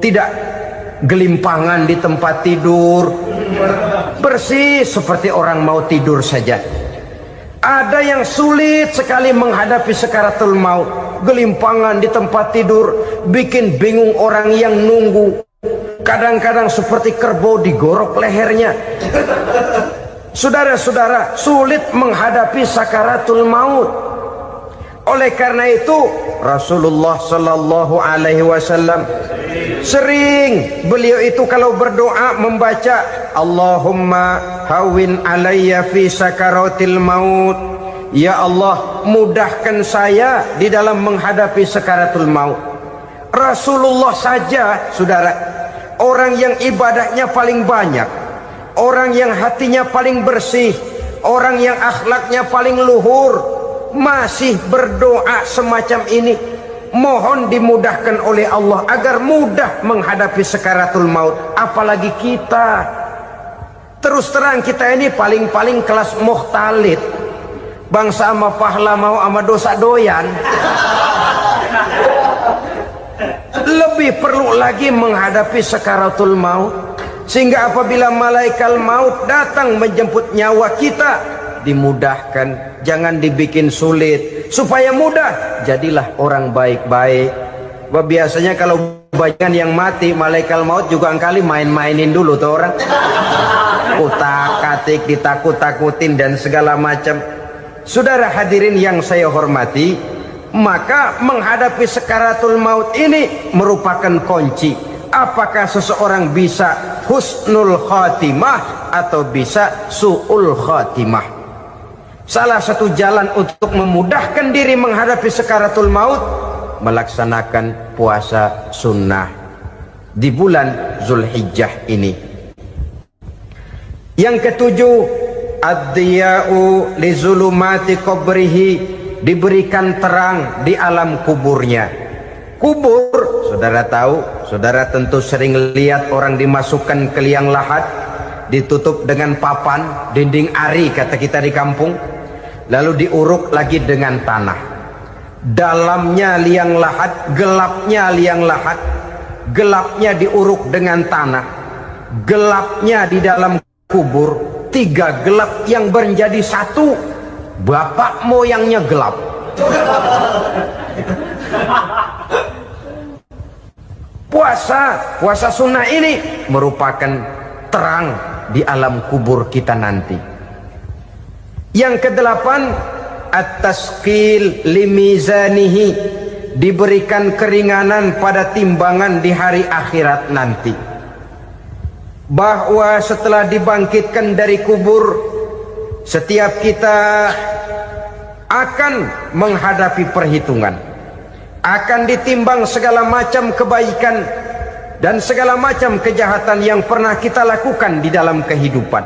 tidak gelimpangan di tempat tidur, persis seperti orang mau tidur saja. Ada yang sulit sekali menghadapi sakaratul maut, gelimpangan di tempat tidur, bikin bingung orang yang nunggu. Kadang-kadang seperti kerbau digorok lehernya. Saudara-saudara, sulit menghadapi sakaratul maut. Oleh karena itu Rasulullah sallallahu alaihi wasallam sering beliau itu kalau berdoa membaca Allahumma hawin alayya fi sakaratil maut. Ya Allah, mudahkan saya di dalam menghadapi sakaratul maut. Rasulullah saja, saudara, orang yang ibadahnya paling banyak, orang yang hatinya paling bersih, orang yang akhlaknya paling luhur, masih berdoa semacam ini. Mohon dimudahkan oleh Allah agar mudah menghadapi sakaratul maut. Apalagi kita, terus terang kita ini paling-paling kelas muhtalid, bangsa sama pahala mau sama dosa doyan. Lebih perlu lagi menghadapi sakaratul maut, sehingga apabila malaikat maut datang menjemput nyawa kita, dimudahkan, jangan dibikin sulit, supaya mudah. Jadilah orang baik-baik. Biasanya kalau banyak yang mati, malaikat maut juga kali main-mainin dulu tuh orang, utak-atik, ditakut-takutin dan segala macam. Saudara hadirin yang saya hormati, maka menghadapi sakaratul maut ini merupakan kunci. Apakah seseorang bisa husnul khatimah atau bisa su'ul khatimah? Salah satu jalan untuk memudahkan diri menghadapi sakaratul maut, melaksanakan puasa sunnah di bulan Zulhijjah ini. Yang ketujuh, ad-diya'u li zulumati qabrihi, diberikan terang di alam kuburnya. Kubur, saudara tahu, saudara tentu sering lihat orang dimasukkan ke liang lahat, ditutup dengan papan, dinding ari kata kita di kampung, lalu diuruk lagi dengan tanah. Dalamnya liang lahat, gelapnya liang lahat, gelapnya diuruk dengan tanah, gelapnya di dalam kubur. 3 gelap yang menjadi satu. Bapak moyangnya gelap. Puasa sunnah ini merupakan terang di alam kubur kita nanti. Yang ke-8, at-tasqil limizanihi, diberikan keringanan pada timbangan di hari akhirat nanti. Bahwa setelah dibangkitkan dari kubur, setiap kita akan menghadapi perhitungan, akan ditimbang segala macam kebaikan dan segala macam kejahatan yang pernah kita lakukan di dalam kehidupan.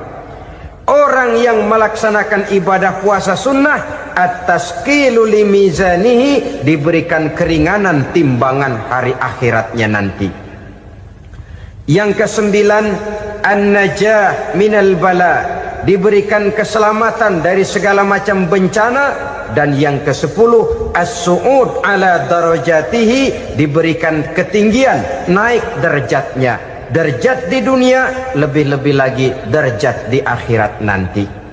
Orang yang melaksanakan ibadah puasa sunnah, at-tasqilu limizanihi, diberikan keringanan timbangan hari akhiratnya nanti. Yang ke-9, an-najah minal bala, diberikan keselamatan dari segala macam bencana. Dan yang ke-10, as-su'ud ala darajatihi, diberikan ketinggian, naik derajatnya, derajat di dunia, lebih-lebih lagi derajat di akhirat nanti.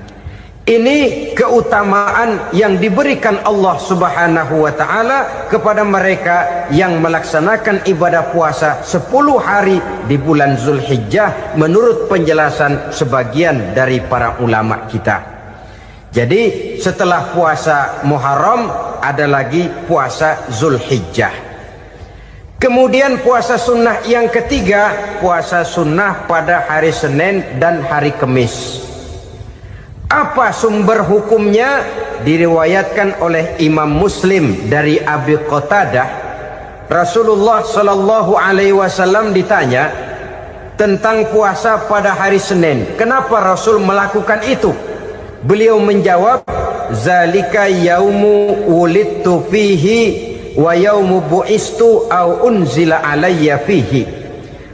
Ini keutamaan yang diberikan Allah Subhanahu wa ta'ala kepada mereka yang melaksanakan ibadah puasa 10 hari di bulan Zulhijjah menurut penjelasan sebagian dari para ulama kita. Jadi setelah puasa Muharram ada lagi puasa Zulhijjah. Kemudian puasa sunnah yang ketiga, puasa sunnah pada hari Senin dan hari Kamis. Apa sumber hukumnya? Diriwayatkan oleh Imam Muslim dari Abi Qatadah, Rasulullah Shallallahu Alaihi Wasallam ditanya tentang puasa pada hari Senin. Kenapa Rasul melakukan itu? Beliau menjawab, zalika yaumu wulidtu fihi wa yaumu bu'istu au unzila alayya fihi.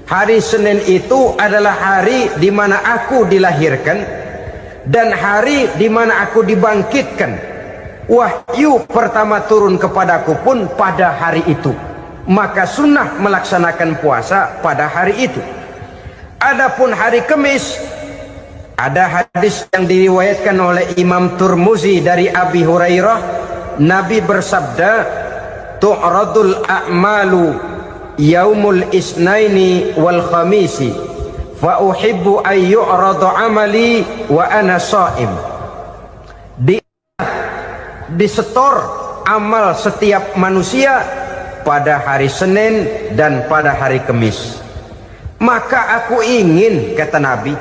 Hari Senin itu adalah hari di mana aku dilahirkan dan hari di mana aku dibangkitkan. Wahyu pertama turun kepadaku pun pada hari itu. Maka sunnah melaksanakan puasa pada hari itu. Adapun hari Kamis, ada hadis yang diriwayatkan oleh Imam Turmuzi dari Abi Hurairah, Nabi bersabda, tu'radul a'malu yaumul isnaini wal khamisi fa uhibbu an yu'rada amali wa ana sha'im. Disetor amal setiap manusia pada hari Senin dan pada hari Kamis. Maka aku ingin, kata Nabi,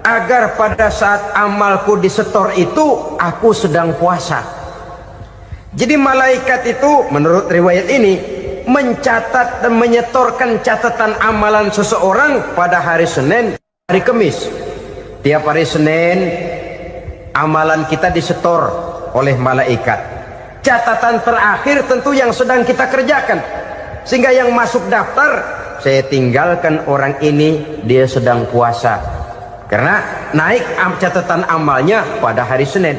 agar pada saat amalku disetor itu aku sedang puasa. Jadi malaikat itu menurut riwayat ini mencatat dan menyetorkan catatan amalan seseorang pada hari Senin, hari Kamis. Tiap hari Senin amalan kita disetor oleh malaikat. Catatan terakhir tentu yang sedang kita kerjakan, sehingga yang masuk daftar, saya tinggalkan orang ini, dia sedang puasa, karena naik catatan amalnya pada hari Senin.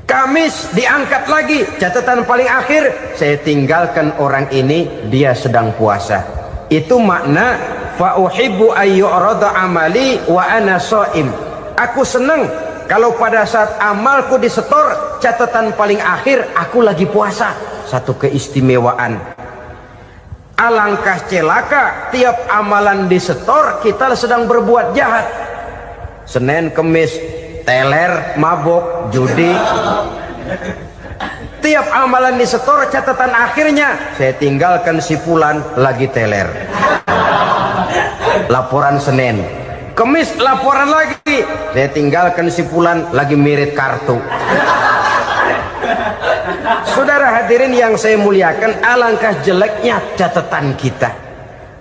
Kamis diangkat lagi, catatan paling akhir, saya tinggalkan orang ini, dia sedang puasa. Itu makna fa uhibbu ayyurada amali wa ana shaim. Aku senang kalau pada saat amalku disetor, catatan paling akhir aku lagi puasa. Satu keistimewaan. Alangkah celaka tiap amalan disetor kita sedang berbuat jahat. Senin, Kamis, teler, mabok, judi. Tiap amalan disetor, catatan akhirnya saya tinggalkan si fulan lagi teler. Laporan Senin. Kamis laporan lagi, saya tinggalkan si fulan lagi mirit kartu. Saudara hadirin yang saya muliakan, alangkah jeleknya catatan kita.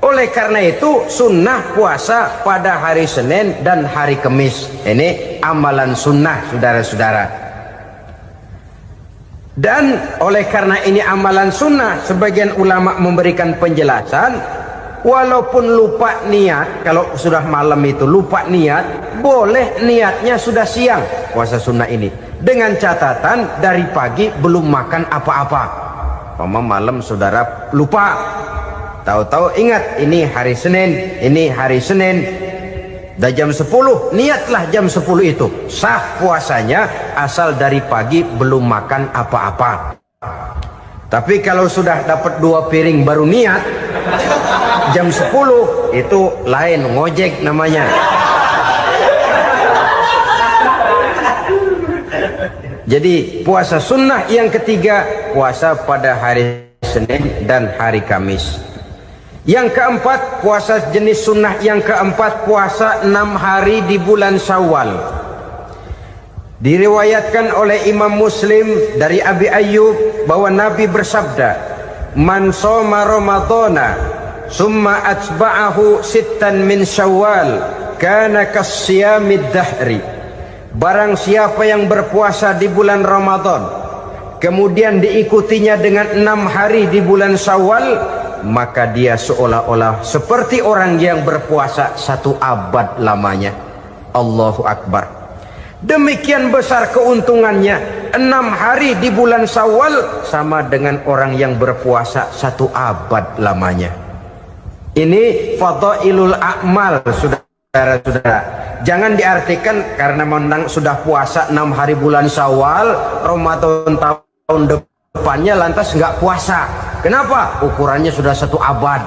Oleh karena itu sunnah puasa pada hari Senin dan hari Kamis. Ini amalan sunnah, saudara-saudara. Dan oleh karena ini amalan sunnah, sebagian ulama memberikan penjelasan, walaupun lupa niat, kalau sudah malam itu lupa niat, boleh niatnya sudah siang puasa sunnah ini, dengan catatan dari pagi belum makan apa-apa. Malam saudara lupa, tahu-tahu ingat ini hari Senin, dah jam 10, niatlah jam 10 itu, sah puasanya asal dari pagi belum makan apa-apa. Tapi kalau sudah dapat 2 piring baru niat jam 10, itu lain, ngojek namanya. Jadi puasa sunnah yang ketiga, puasa pada hari Senin dan hari Kamis. Yang keempat, puasa jenis sunnah yang keempat, puasa 6 hari di bulan Syawal. Diriwayatkan oleh Imam Muslim dari Abi Ayyub bahwa Nabi bersabda, "Man shoma Ramadhana summa atba'ahu sittan min Syawal kana kasyamid dahri." Barang siapa yang berpuasa di bulan Ramadan, kemudian diikutinya dengan 6 hari di bulan Syawal, maka dia seolah-olah seperti orang yang berpuasa 1 abad lamanya. Allahu Akbar. Demikian besar keuntungannya. 6 hari di bulan Syawal sama dengan orang yang berpuasa 1 abad lamanya. Ini fadailul a'mal, saudara-saudara. Jangan diartikan karena menang sudah puasa 6 hari bulan Syawal, Ramadan tahun depannya lantas nggak puasa. Kenapa? Ukurannya sudah 1 abad.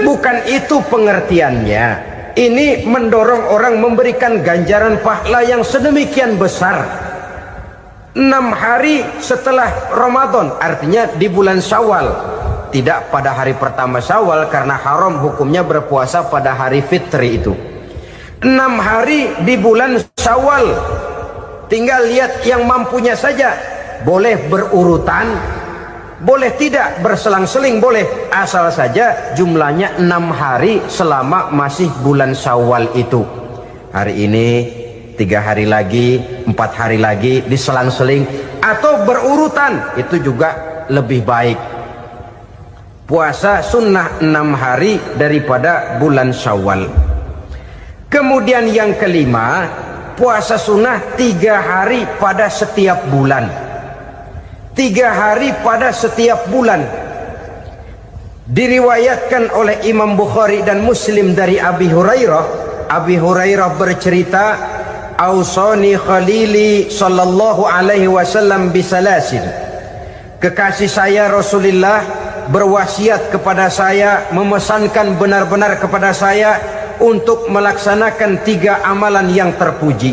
Bukan itu pengertiannya. Ini mendorong orang memberikan ganjaran pahala yang sedemikian besar. 6 hari setelah Ramadan, artinya di bulan Syawal. Tidak pada hari pertama Syawal, karena haram hukumnya berpuasa pada hari fitri itu. 6 hari di bulan Syawal. Tinggal lihat yang mampunya saja. Boleh berurutan, boleh tidak berselang-seling, boleh. Asal saja jumlahnya 6 hari selama masih bulan Syawal itu. Hari ini 3 hari lagi, 4 hari lagi, diselang-seling atau berurutan, itu juga lebih baik. Puasa sunnah 6 hari daripada bulan Syawal. Kemudian yang kelima, puasa sunnah 3 hari pada setiap bulan. 3 hari pada setiap bulan. Diriwayatkan oleh Imam Bukhari dan Muslim dari Abi Hurairah. Abi Hurairah bercerita, "Ausani khalili sallallahu alaihi wasallam bisalasin." Kekasih saya Rasulullah berwasiat kepada saya, memesankan benar-benar kepada saya untuk melaksanakan 3 amalan yang terpuji.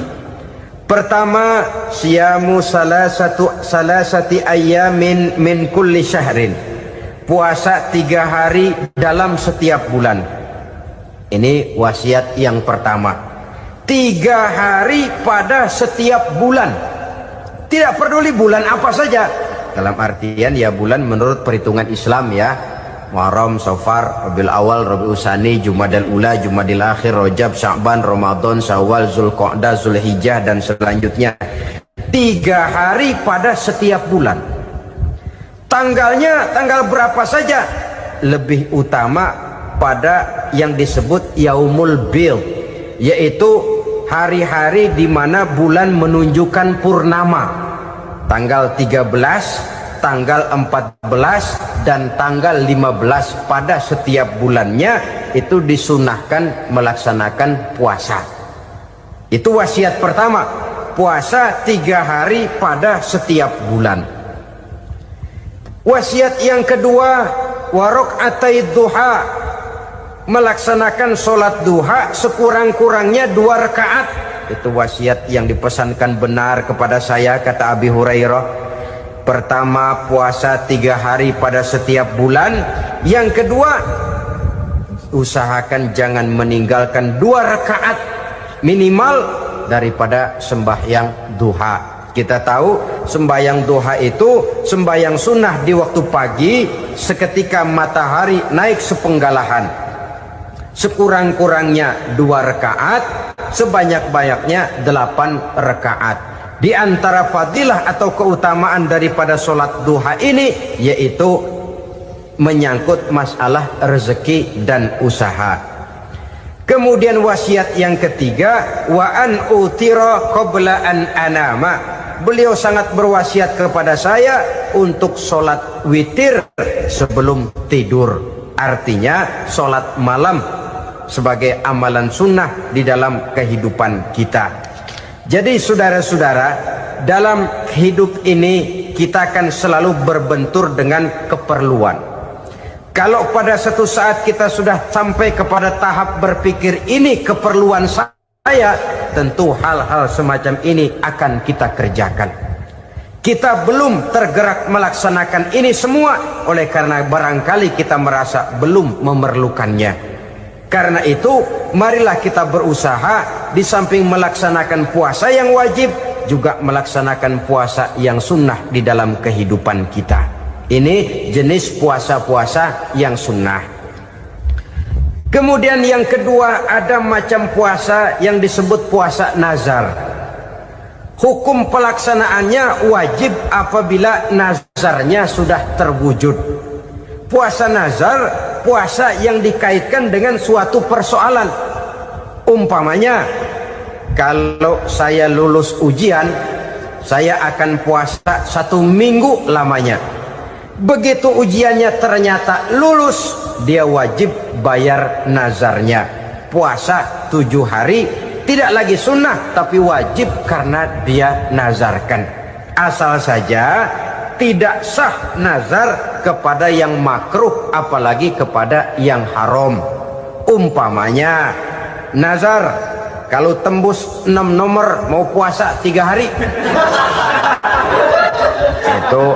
Pertama, siyamu salasati ayyamin min kulli syahrin. Puasa 3 hari dalam setiap bulan. Ini wasiat yang pertama. 3 hari pada setiap bulan. Tidak peduli bulan apa saja. Dalam artian ya bulan menurut perhitungan Islam ya. Muharram, Safar, Rabiul Awal, Rabiul Tsani, Jumadal Ula, Jumadil Akhir, Rajab, Sya'ban, Ramadan, Syawal, Zulqa'dah, Zulhijjah dan selanjutnya. 3 hari pada setiap bulan. Tanggalnya tanggal berapa saja. Lebih utama pada yang disebut Yaumul Bid, yaitu hari-hari di mana bulan menunjukkan purnama. Tanggal 13, tanggal 14, dan tanggal 15 pada setiap bulannya itu disunahkan melaksanakan puasa. Itu wasiat pertama, puasa 3 hari pada setiap bulan. Wasiat yang kedua, waraqatai duha, melaksanakan sholat duha sekurang-kurangnya 2 rakaat. Itu wasiat yang dipesankan benar kepada saya, kata Abi Hurairah. Pertama, puasa 3 hari pada setiap bulan. Yang kedua, usahakan jangan meninggalkan 2 rakaat minimal daripada sembahyang duha. Kita tahu sembahyang duha itu sembahyang sunnah di waktu pagi seketika matahari naik sepenggalahan. Sekurang-kurangnya 2 rakaat, sebanyak-banyaknya 8 rakaat. Di antara fadilah atau keutamaan daripada sholat duha ini yaitu menyangkut masalah rezeki dan usaha. Kemudian wasiat yang ketiga, wa an utira qabla an anama. Beliau sangat berwasiat kepada saya untuk sholat witir sebelum tidur. Artinya sholat malam sebagai amalan sunnah di dalam kehidupan kita. Jadi saudara-saudara, dalam hidup ini kita akan selalu berbentur dengan keperluan. Kalau pada satu saat kita sudah sampai kepada tahap berpikir ini keperluan saya, tentu hal-hal semacam ini akan kita kerjakan. Kita belum tergerak melaksanakan ini semua oleh karena barangkali kita merasa belum memerlukannya. Karena itu marilah kita berusaha di samping melaksanakan puasa yang wajib juga melaksanakan puasa yang sunnah di dalam kehidupan kita. Ini jenis puasa-puasa yang sunnah. Kemudian yang kedua, ada macam puasa yang disebut puasa nazar. Hukum pelaksanaannya wajib apabila nazarnya sudah terwujud. Puasa nazar, puasa yang dikaitkan dengan suatu persoalan. Umpamanya, kalau saya lulus ujian, saya akan puasa 1 minggu lamanya. Begitu ujiannya ternyata lulus, dia wajib bayar nazarnya. Puasa 7 hari, tidak lagi sunnah, tapi wajib karena dia nazarkan. Asal saja tidak sah nazar kepada yang makruh, apalagi kepada yang haram. Umpamanya nazar, kalau tembus 6 nomor mau puasa 3 hari. Itu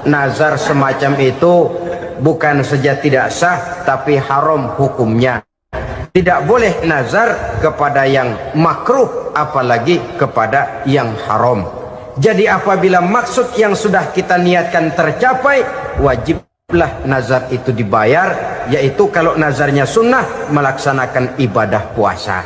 nazar semacam itu bukan saja tidak sah, tapi haram hukumnya. Tidak boleh nazar kepada yang makruh, apalagi kepada yang haram. Jadi apabila maksud yang sudah kita niatkan tercapai, wajiblah nazar itu dibayar, yaitu kalau nazarnya sunnah melaksanakan ibadah puasa.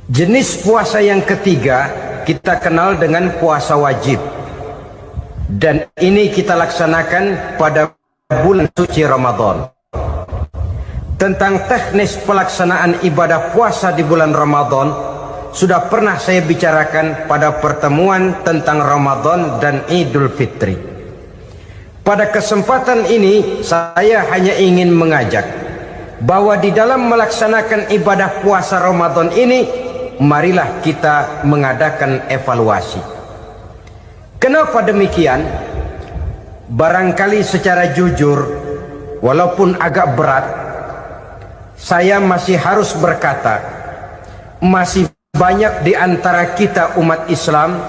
Jenis puasa yang ketiga kita kenal dengan puasa wajib, dan ini kita laksanakan pada bulan suci Ramadan. Tentang teknis pelaksanaan ibadah puasa di bulan Ramadan sudah pernah saya bicarakan pada pertemuan tentang Ramadan dan Idul Fitri. Pada kesempatan ini saya hanya ingin mengajak bahwa di dalam melaksanakan ibadah puasa Ramadan ini, marilah kita mengadakan evaluasi. Kenapa demikian? Barangkali secara jujur, walaupun agak berat, saya masih harus berkata, masih banyak di antara kita umat Islam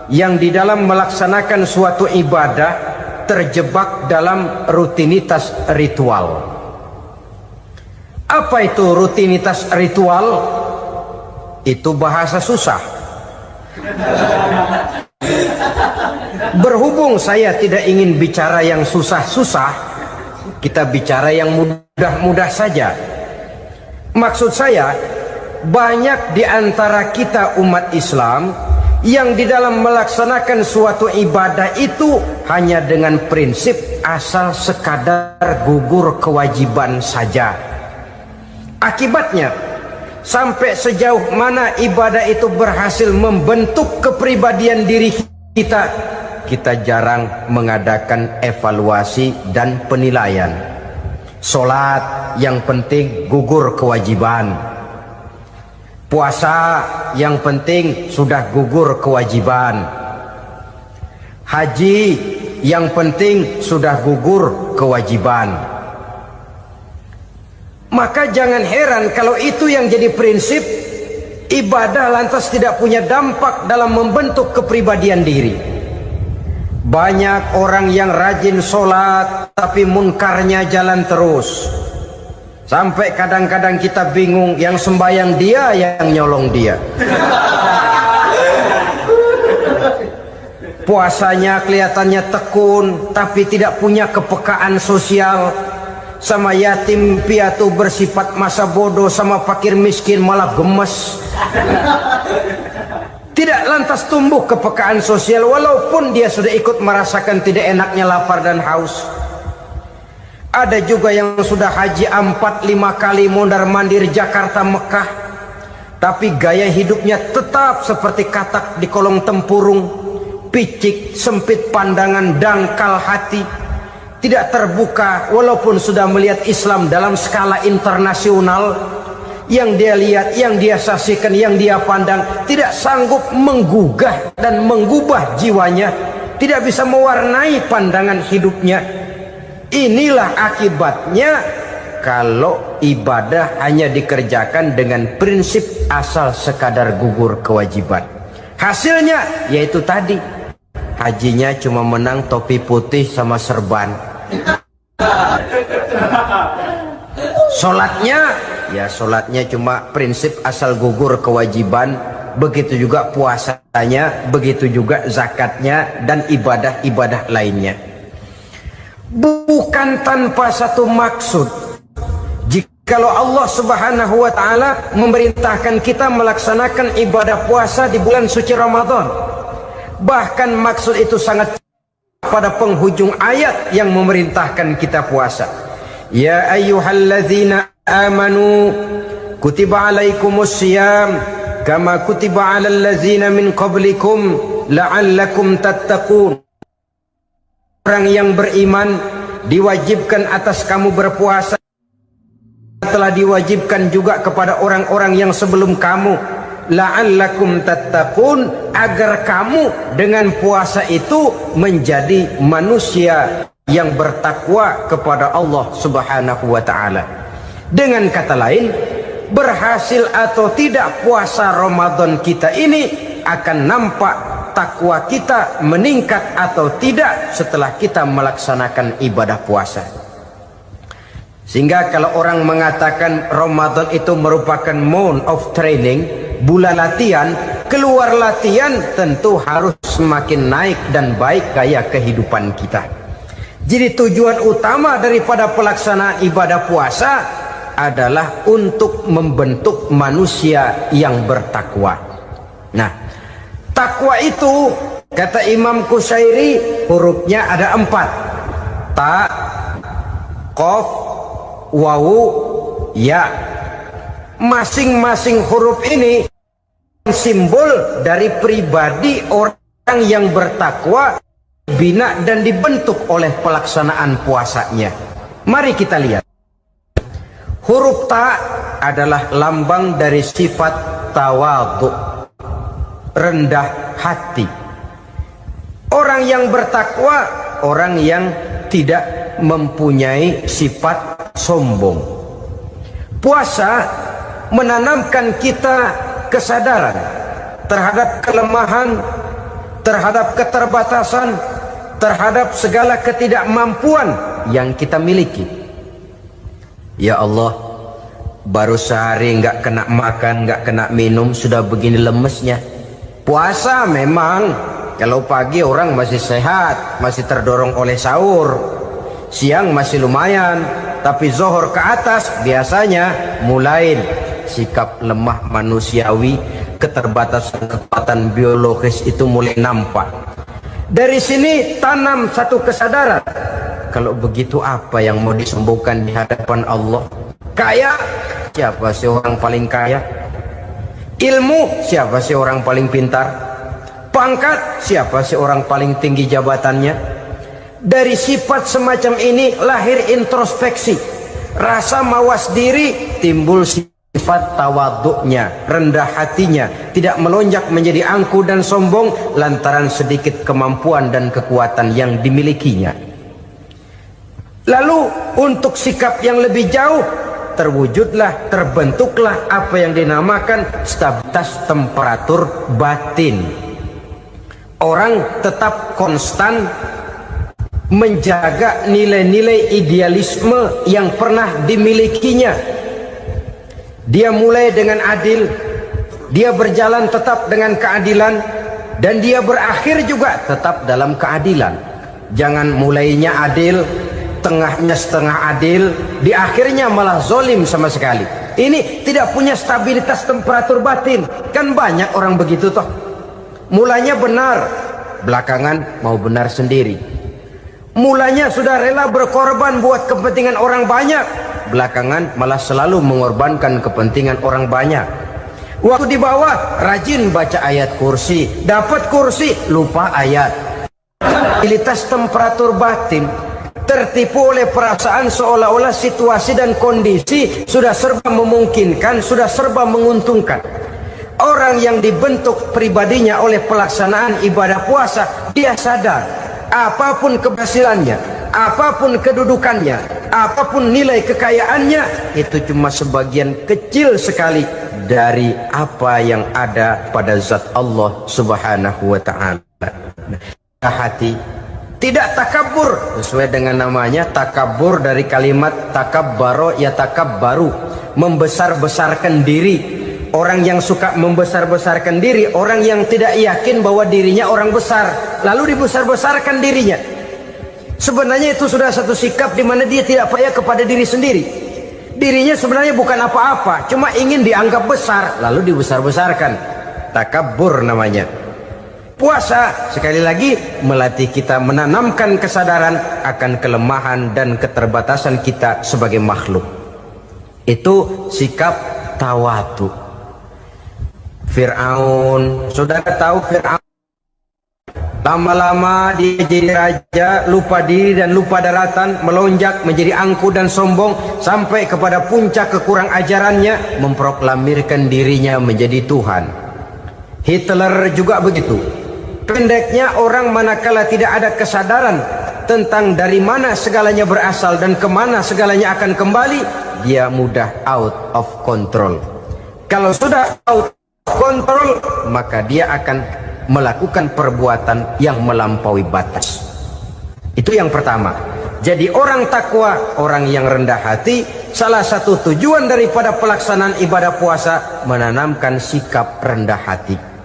yang di dalam melaksanakan suatu ibadah terjebak dalam rutinitas ritual. Apa itu rutinitas ritual? Itu bahasa susah. Berhubung saya tidak ingin bicara yang susah-susah, kita bicara yang mudah-mudah saja. Maksud saya, banyak di antara kita umat Islam yang di dalam melaksanakan suatu ibadah itu hanya dengan prinsip asal sekadar gugur kewajiban saja. Akibatnya, sampai sejauh mana ibadah itu berhasil membentuk kepribadian diri kita, kita jarang mengadakan evaluasi dan penilaian. Sholat yang penting gugur kewajiban. Puasa yang penting sudah gugur kewajiban. Haji yang penting sudah gugur kewajiban. Maka jangan heran kalau itu yang jadi prinsip, ibadah lantas tidak punya dampak dalam membentuk kepribadian diri. Banyak orang yang rajin sholat tapi munkarnya jalan terus. Sampai kadang-kadang kita bingung, yang sembahyang dia, yang nyolong dia. Puasanya kelihatannya tekun tapi tidak punya kepekaan sosial. sama yatim piatu bersifat masa bodoh, sama fakir miskin malah gemes. Tidak lantas tumbuh kepekaan sosial walaupun dia sudah ikut merasakan tidak enaknya lapar dan haus. Ada juga yang sudah haji 4-5 kali mondar-mandir Jakarta Mekah, tapi gaya hidupnya tetap seperti katak di kolong tempurung, picik, sempit pandangan, dangkal hati, tidak terbuka walaupun sudah melihat Islam dalam skala internasional. Yang dia lihat, yang dia saksikan, yang dia pandang tidak sanggup menggugah dan mengubah jiwanya, tidak bisa mewarnai pandangan hidupnya. Inilah akibatnya kalau ibadah hanya dikerjakan dengan prinsip asal sekadar gugur kewajiban. Hasilnya yaitu tadi, hajinya cuma menang topi putih sama serban. Sholatnya cuma prinsip asal gugur kewajiban. Begitu juga puasanya, begitu juga zakatnya dan ibadah-ibadah lainnya. Bukan tanpa satu maksud. Jikalau Allah Subhanahu wa ta'ala memerintahkan kita melaksanakan ibadah puasa di bulan suci Ramadan, bahkan maksud itu sangat pada penghujung ayat yang memerintahkan kita puasa. Ya ayyuhalladzina amanu kutiba alaikumus siyam kama kutiba alal ladzina min qablikum la'allakum tattaqun. Orang yang beriman diwajibkan atas kamu berpuasa, telah diwajibkan juga kepada orang-orang yang sebelum kamu, la'allakum tattaqun, agar kamu dengan puasa itu menjadi manusia yang bertakwa kepada Allah Subhanahu wa ta'ala. Dengan kata lain, berhasil atau tidak puasa Ramadan kita ini akan nampak takwa kita meningkat atau tidak setelah kita melaksanakan ibadah puasa. Sehingga kalau orang mengatakan Ramadan itu merupakan month of training, bulan latihan, keluar latihan tentu harus semakin naik dan baik gaya kehidupan kita. Jadi tujuan utama daripada pelaksanaan ibadah puasa adalah untuk membentuk manusia yang bertakwa. Nah, takwa itu kata Imam Qusairi hurufnya ada 4. Ta, qaf, wawu, ya. Masing-masing huruf ini simbol dari pribadi orang yang bertakwa, bina dan dibentuk oleh pelaksanaan puasanya. Mari kita lihat. Huruf ta adalah lambang dari sifat tawadhu, rendah hati. Orang yang bertakwa, orang yang tidak mempunyai sifat sombong. Puasa menanamkan kita kesadaran terhadap kelemahan, terhadap keterbatasan, terhadap segala ketidakmampuan yang kita miliki. Ya Allah, baru sehari nggak kena makan, nggak kena minum, sudah begini lemesnya. Puasa memang, kalau pagi orang masih sehat, masih terdorong oleh sahur, siang masih lumayan, tapi zuhur ke atas biasanya mulai sikap lemah manusiawi, keterbatasan kekuatan biologis itu mulai nampak. Dari sini tanam satu kesadaran, kalau begitu apa yang mau disembuhkan di hadapan Allah? Kaya, siapa sih orang paling kaya? Ilmu, siapa sih orang paling pintar? Pangkat, siapa sih orang paling tinggi jabatannya? Dari sifat semacam ini lahir introspeksi, rasa mawas diri, timbul sifat tawaduknya, rendah hatinya, tidak melonjak menjadi angku dan sombong lantaran sedikit kemampuan dan kekuatan yang dimilikinya. Lalu untuk sikap yang lebih jauh, terwujudlah, terbentuklah apa yang dinamakan stabilitas temperatur batin. Orang tetap konstan menjaga nilai-nilai idealisme yang pernah dimilikinya. Dia mulai dengan adil, dia berjalan tetap dengan keadilan, dan dia berakhir juga tetap dalam keadilan. Jangan mulainya adil, tengahnya setengah adil, di akhirnya malah zolim sama sekali. Ini tidak punya stabilitas temperatur batin. Kan banyak orang begitu toh. Mulanya benar, belakangan mau benar sendiri. Mulanya sudah rela berkorban buat kepentingan orang banyak, belakangan malah selalu mengorbankan kepentingan orang banyak. Waktu di bawah rajin baca ayat kursi, dapat kursi lupa ayat. Stabilitas temperatur batin, tertipu oleh perasaan seolah-olah situasi dan kondisi sudah serba memungkinkan, sudah serba menguntungkan. Orang yang dibentuk pribadinya oleh pelaksanaan ibadah puasa, dia sadar apapun keberhasilannya, apapun kedudukannya, apapun nilai kekayaannya, itu cuma sebagian kecil sekali dari apa yang ada pada zat Allah Subhanahu wa ta'ala. Hati tidak takabur, sesuai dengan namanya takabur dari kalimat takabbaro ya takabbaru, membesar-besarkan diri. Orang yang suka membesar-besarkan diri, orang yang tidak yakin bahwa dirinya orang besar, lalu dibesar-besarkan dirinya. Sebenarnya itu sudah satu sikap di mana dia tidak percaya kepada diri sendiri. Dirinya sebenarnya bukan apa-apa, cuma ingin dianggap besar, lalu dibesar-besarkan. Takabbur namanya. Puasa sekali lagi melatih kita menanamkan kesadaran akan kelemahan dan keterbatasan kita sebagai makhluk. Itu sikap tawadu. Fir'aun, saudara tahu Fir'aun, lama-lama dia jadi raja, lupa diri dan lupa daratan, melonjak menjadi angkuh dan sombong sampai kepada puncak kekurang ajarannya, memproklamirkan dirinya menjadi Tuhan. Hitler juga begitu. Pendeknya orang manakala tidak ada kesadaran tentang dari mana segalanya berasal dan kemana segalanya akan kembali, dia mudah out of control. Kalau sudah out of control, maka dia akan melakukan perbuatan yang melampaui batas. Itu yang pertama. Jadi orang takwa, orang yang rendah hati, salah satu tujuan daripada pelaksanaan ibadah puasa menanamkan sikap rendah hati.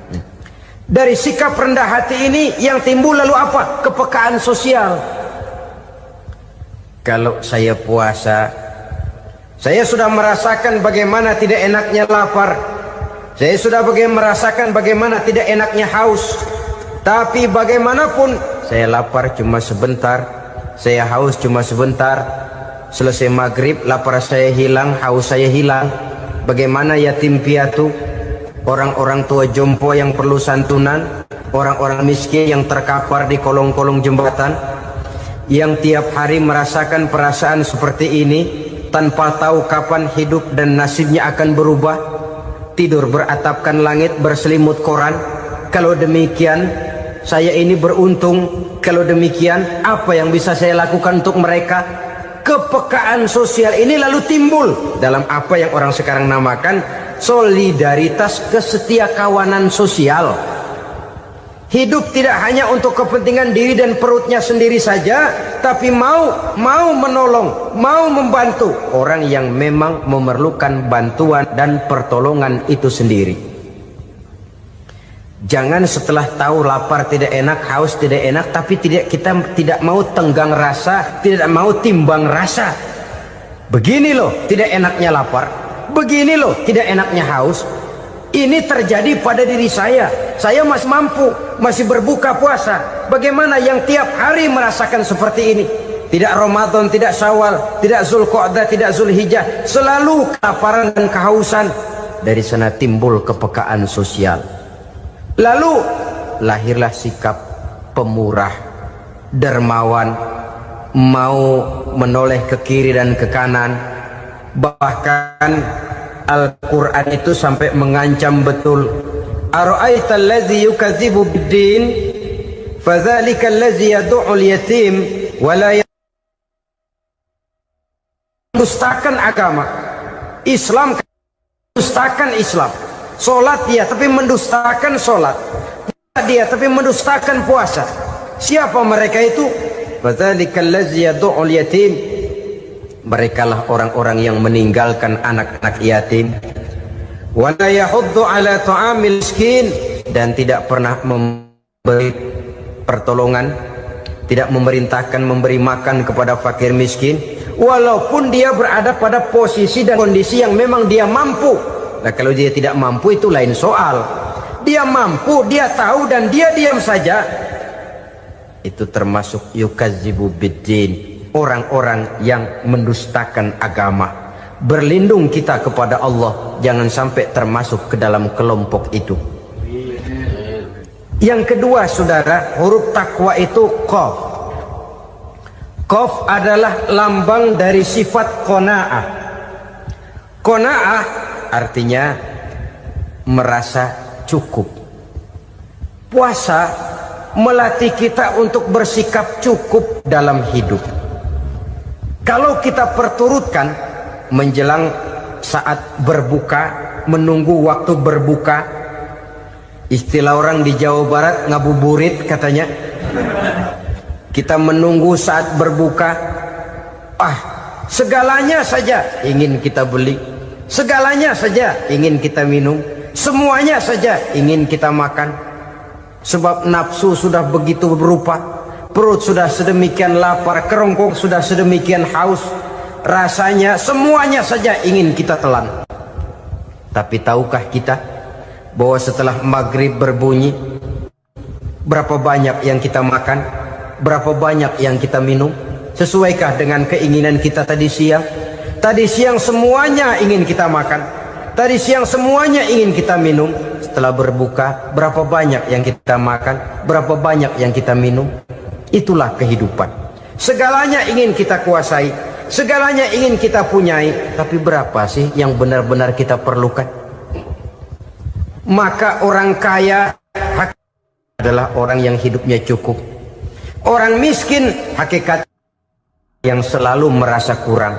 Dari sikap rendah hati ini yang timbul lalu apa? Kepekaan sosial. Kalau saya puasa, saya sudah merasakan bagaimana tidak enaknya lapar. Saya sudah merasakan bagaimana tidak enaknya haus. Tapi bagaimanapun, saya lapar cuma sebentar, saya haus cuma sebentar. Selesai maghrib, lapar saya hilang, haus saya hilang. Bagaimana yatim piatu, orang-orang tua jompo yang perlu santunan, orang-orang miskin yang terkapar di kolong-kolong jembatan, yang tiap hari merasakan perasaan seperti ini tanpa tahu kapan hidup dan nasibnya akan berubah, tidur beratapkan langit berselimut koran. Kalau demikian saya ini beruntung, kalau demikian apa yang bisa saya lakukan untuk mereka? Kepekaan sosial ini lalu timbul dalam apa yang orang sekarang namakan solidaritas, kesetiakawanan sosial. Hidup tidak hanya untuk kepentingan diri dan perutnya sendiri saja, tapi mau menolong, mau membantu orang yang memang memerlukan bantuan dan pertolongan itu sendiri. Jangan setelah tahu lapar tidak enak, haus tidak enak, tapi kita tidak mau tenggang rasa, tidak mau timbang rasa. Begini loh tidak enaknya lapar, begini loh tidak enaknya haus. Ini terjadi pada diri saya masih mampu, masih berbuka puasa. Bagaimana yang tiap hari merasakan seperti ini? Tidak Ramadan, tidak Syawal, tidak Zulqa'dah, tidak Zulhijjah, selalu kelaparan dan kehausan. Dari sana timbul kepekaan sosial. Lalu lahirlah sikap pemurah, dermawan, mau menoleh ke kiri dan ke kanan. Bahkan Al-Quran itu sampai mengancam betul. Ara'aita allazi yukadzibu bid-din fadzalika allazi yad'ul yatim wa la mendustakan agama. Islam mendustakan Islam. Salat dia tapi mendustakan salat. Puasa dia tapi mendustakan puasa. Siapa mereka itu? Fadzalika allazi yad'ul yatim. Merekalah orang-orang yang meninggalkan anak-anak yatim. Wa la yahuddu ala ta'amil miskin, dan tidak pernah memberi pertolongan, tidak memerintahkan memberi makan kepada fakir miskin, walaupun dia berada pada posisi dan kondisi yang memang dia mampu. Nah, kalau dia tidak mampu itu lain soal. Dia mampu, dia tahu, dan dia diam saja, itu termasuk yukadzibu biddin, orang-orang yang mendustakan agama. Berlindung kita kepada Allah, jangan sampai termasuk ke dalam kelompok itu. Yang kedua, saudara, huruf takwa itu qaf. Qaf adalah lambang dari sifat qanaah. Qanaah artinya merasa cukup. Puasa melatih kita untuk bersikap cukup dalam hidup. Kalau kita perturutkan menjelang saat berbuka, menunggu waktu berbuka, istilah orang di Jawa Barat ngabuburit katanya, kita menunggu saat berbuka, segalanya saja ingin kita beli, segalanya saja ingin kita minum, semuanya saja ingin kita makan, sebab nafsu sudah begitu berupa, perut sudah sedemikian lapar, kerongkong sudah sedemikian haus, rasanya semuanya saja ingin kita telan. Tapi tahukah kita bahwa setelah maghrib berbunyi, berapa banyak yang kita makan, berapa banyak yang kita minum? Sesuaikah dengan keinginan kita tadi siang? Tadi siang semuanya ingin kita makan, tadi siang semuanya ingin kita minum. Setelah berbuka, berapa banyak yang kita makan, berapa banyak yang kita minum? Itulah kehidupan. Segalanya ingin kita kuasai, segalanya ingin kita punyai, tapi berapa sih yang benar-benar kita perlukan? Maka orang kaya adalah orang yang hidupnya cukup. Orang miskin hakikat yang selalu merasa kurang.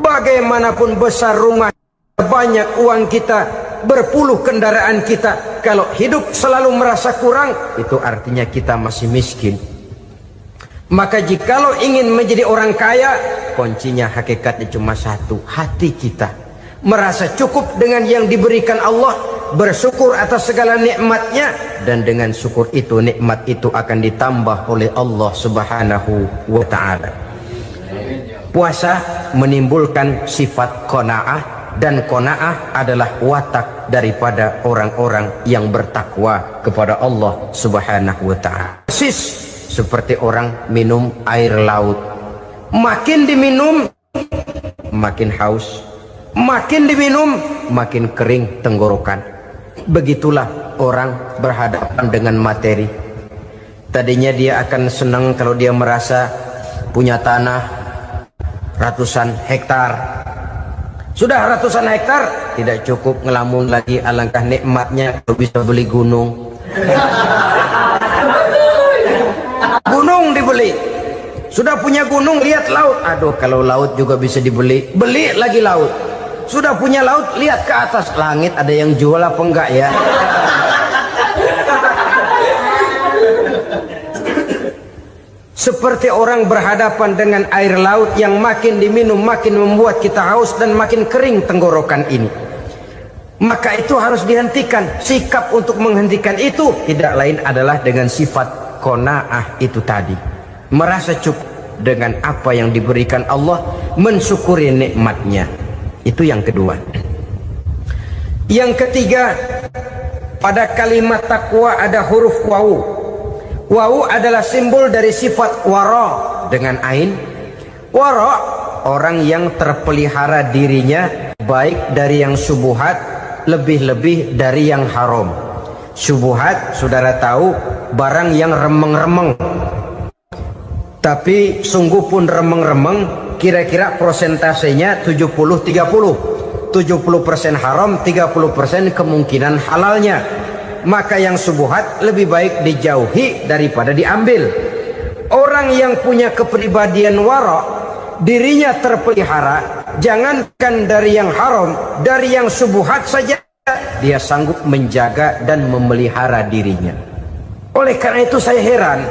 Bagaimanapun besar rumah, banyak uang kita, berpuluh kendaraan kita, kalau hidup selalu merasa kurang, itu artinya kita masih miskin. Maka jikalau ingin menjadi orang kaya, kuncinya hakikatnya cuma satu, hati kita merasa cukup dengan yang diberikan Allah, bersyukur atas segala nikmatnya, dan dengan syukur itu, nikmat itu akan ditambah oleh Allah Subhanahu wa ta'ala. Puasa menimbulkan sifat qanaah, dan qanaah adalah watak daripada orang-orang yang bertakwa kepada Allah Subhanahu wa ta'ala. Seperti orang minum air laut, makin diminum makin haus, makin diminum makin kering tenggorokan. Begitulah orang berhadapan dengan materi. Tadinya dia akan senang kalau dia merasa punya tanah ratusan hektar. Sudah ratusan hektar tidak cukup, ngelamun lagi, alangkah nikmatnya kalau bisa beli gunung. Gunung dibeli, sudah punya gunung, lihat laut, aduh kalau laut juga bisa dibeli, beli lagi laut. Sudah punya laut, lihat ke atas, langit ada yang jual apa enggak ya? Seperti orang berhadapan dengan air laut yang makin diminum makin membuat kita haus dan makin kering tenggorokan ini. Maka itu harus dihentikan. Sikap untuk menghentikan itu tidak lain adalah dengan sifat qanaah itu tadi, merasa cukup dengan apa yang diberikan Allah, mensyukuri nikmatnya. Itu yang kedua. Yang ketiga, pada kalimat takwa ada huruf wawu. Wawu adalah simbol dari sifat wara dengan ain. Wara, orang yang terpelihara dirinya baik dari yang subuhat, lebih-lebih dari yang haram. Subuhat, saudara tahu, barang yang remeng-remeng, tapi sungguh pun remeng-remeng, kira-kira prosentasenya 70-30, 70% haram, 30% kemungkinan halalnya. Maka yang subuhat lebih baik dijauhi daripada diambil. Orang yang punya kepribadian wara, dirinya terpelihara, jangankan dari yang haram, dari yang subuhat saja dia sanggup menjaga dan memelihara dirinya. Oleh karena itu saya heran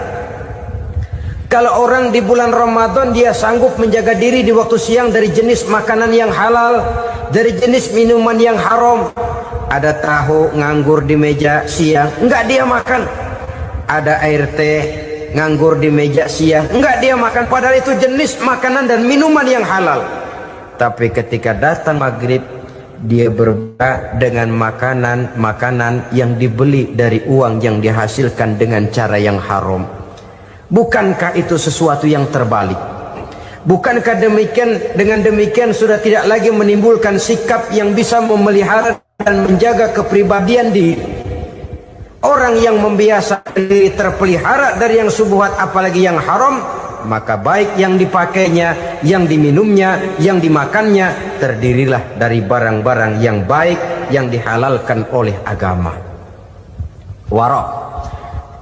kalau orang di bulan Ramadan dia sanggup menjaga diri di waktu siang dari jenis makanan yang halal, dari jenis minuman yang haram. Ada tahu nganggur di meja siang, enggak dia makan. Ada air teh nganggur di meja siang. Enggak, dia makan, padahal itu jenis makanan dan minuman yang halal. Tapi ketika datang maghrib, dia berbuka dengan makanan yang dibeli dari uang yang dihasilkan dengan cara yang haram. Bukankah itu sesuatu yang terbalik? Bukankah dengan demikian sudah tidak lagi menimbulkan sikap yang bisa memelihara dan menjaga kepribadian diri? Orang yang membiasakan diri terpelihara dari yang syubhat apalagi yang haram, maka baik yang dipakainya, yang diminumnya, yang dimakannya terdirilah dari barang-barang yang baik yang dihalalkan oleh agama. Wara.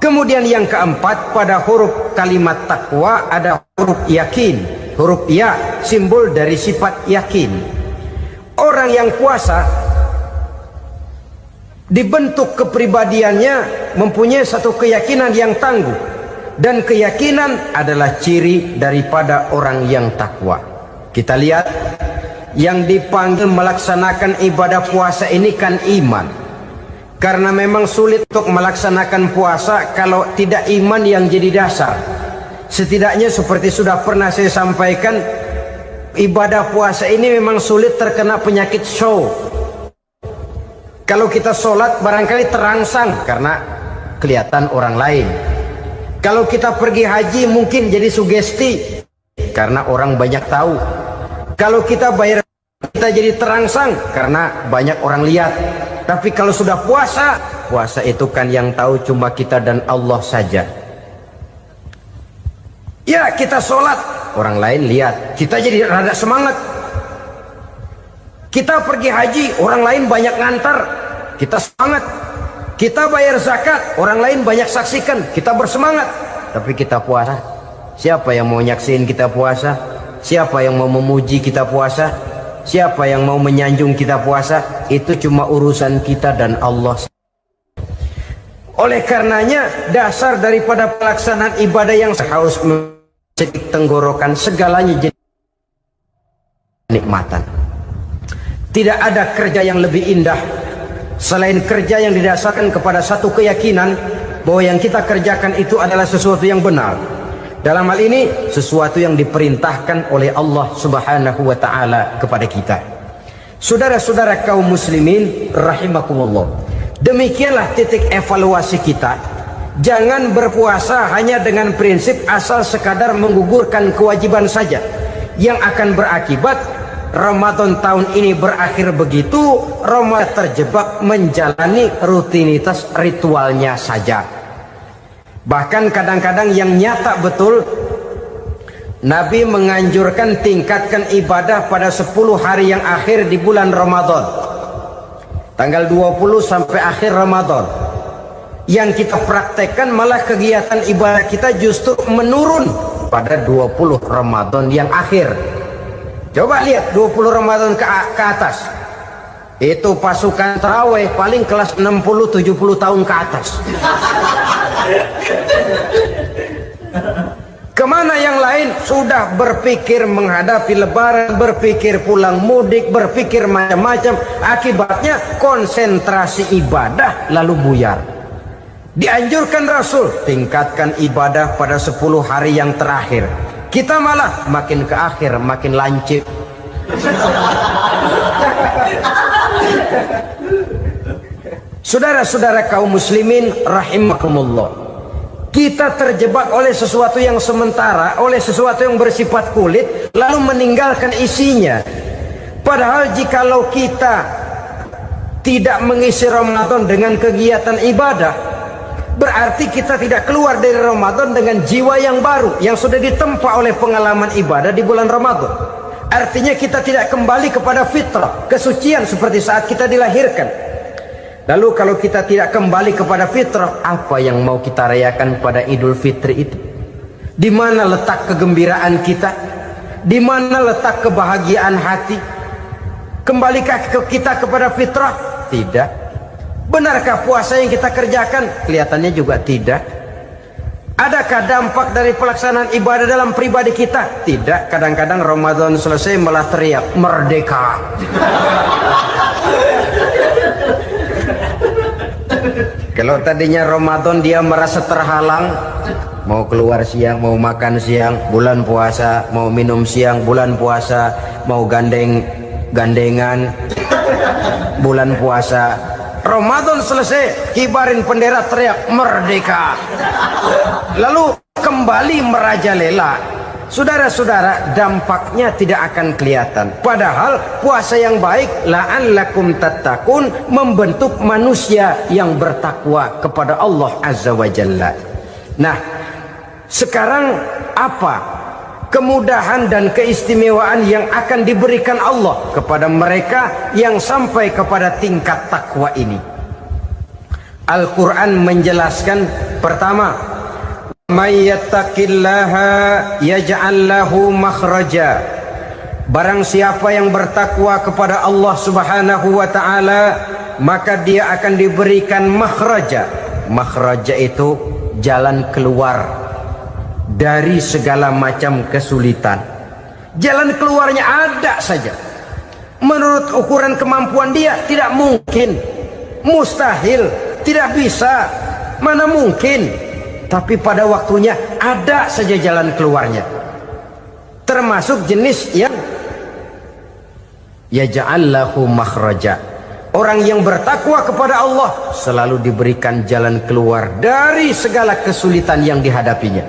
Kemudian yang keempat, pada huruf kalimat takwa ada huruf yakin. Huruf ya simbol dari sifat yakin. Orang yang puasa dibentuk kepribadiannya mempunyai satu keyakinan yang tangguh, dan keyakinan adalah ciri daripada orang yang takwa. Kita lihat yang dipanggil melaksanakan ibadah puasa ini kan iman, karena memang sulit untuk melaksanakan puasa kalau tidak iman yang jadi dasar. Setidaknya seperti sudah pernah saya sampaikan, ibadah puasa ini memang sulit terkena penyakit show. Kalau kita sholat barangkali terangsang karena kelihatan orang lain. Kalau kita pergi haji mungkin jadi sugesti karena orang banyak tahu. Kalau kita bayar kita jadi terangsang karena banyak orang lihat. Tapi kalau sudah puasa, puasa itu kan yang tahu cuma kita dan Allah saja. Ya, kita sholat, orang lain lihat, kita jadi rada semangat. Kita pergi haji, orang lain banyak ngantar, kita semangat. Kita bayar zakat, orang lain banyak saksikan, kita bersemangat. Tapi kita puasa, siapa yang mau nyaksiin kita puasa? Siapa yang mau memuji kita puasa? Siapa yang mau menyanjung kita puasa? Itu cuma urusan kita dan Allah. Oleh karenanya, dasar daripada pelaksanaan ibadah yang harus mencedik tenggorokan, segalanya jadi nikmatan. Tidak ada kerja yang lebih indah selain kerja yang didasarkan kepada satu keyakinan bahwa yang kita kerjakan itu adalah sesuatu yang benar. Dalam hal ini sesuatu yang diperintahkan oleh Allah Subhanahu wa taala kepada kita. Saudara-saudara kaum muslimin rahimakumullah. Demikianlah titik evaluasi kita. Jangan berpuasa hanya dengan prinsip asal sekadar menggugurkan kewajiban saja, yang akan berakibat Ramadan tahun ini berakhir begitu, Ramadan terjebak menjalani rutinitas ritualnya saja. Bahkan kadang-kadang yang nyata betul, Nabi menganjurkan tingkatkan ibadah pada 10 hari yang akhir di bulan Ramadan, tanggal 20 sampai akhir Ramadan. Yang kita praktekkan malah kegiatan ibadah kita justru menurun pada 20 Ramadan yang akhir. Coba lihat 20 Ramadan ke atas, itu pasukan tarawih paling kelas 60-70 tahun ke atas. Kemana yang lain sudah berpikir menghadapi lebaran, berpikir pulang mudik, berpikir macam-macam. Akibatnya konsentrasi ibadah lalu buyar. Dianjurkan Rasul tingkatkan ibadah pada 10 hari yang terakhir. Kita malah makin ke akhir makin lancip. Saudara-saudara kaum muslimin rahimakumullah, kita terjebak oleh sesuatu yang sementara, oleh sesuatu yang bersifat kulit, lalu meninggalkan isinya. Padahal jikalau kita tidak mengisi Ramadan dengan kegiatan ibadah, berarti kita tidak keluar dari Ramadan dengan jiwa yang baru yang sudah ditempa oleh pengalaman ibadah di bulan Ramadan. Artinya kita tidak kembali kepada fitrah, kesucian seperti saat kita dilahirkan. Lalu kalau kita tidak kembali kepada fitrah, apa yang mau kita rayakan pada Idul Fitri itu? Di mana letak kegembiraan kita? Di mana letak kebahagiaan hati? Kembalikah kita kepada fitrah? Tidak. Benarkah puasa yang kita kerjakan? Kelihatannya juga tidak. Adakah dampak dari pelaksanaan ibadah dalam pribadi kita? Tidak. Kadang-kadang Ramadan selesai malah teriak merdeka. Kalau tadinya Ramadan dia merasa terhalang, mau keluar siang, mau makan siang, bulan puasa, mau minum siang, bulan puasa, mau gandengan, bulan puasa. Ramadan selesai, kibarin bendera, teriak merdeka. Lalu kembali merajalela. Saudara-saudara, dampaknya tidak akan kelihatan. Padahal puasa yang baik, la'allakum tattaqun, membentuk manusia yang bertakwa kepada Allah Azza wa Jalla. Nah, sekarang apa kemudahan dan keistimewaan yang akan diberikan Allah kepada mereka yang sampai kepada tingkat takwa ini? Al-Quran menjelaskan, pertama, may yattaqillaha yaj'al lahu makhraja. Barang siapa yang bertakwa kepada Allah Subhanahu wa taala, maka dia akan diberikan makhraja. Makhraja itu jalan keluar dari segala macam kesulitan. Jalan keluarnya ada saja. Menurut ukuran kemampuan dia tidak mungkin, mustahil, tidak bisa, mana mungkin. Tapi pada waktunya ada saja jalan keluarnya. Termasuk jenis yang yaj'al lahu makhraja. Orang yang bertakwa kepada Allah selalu diberikan jalan keluar dari segala kesulitan yang dihadapinya.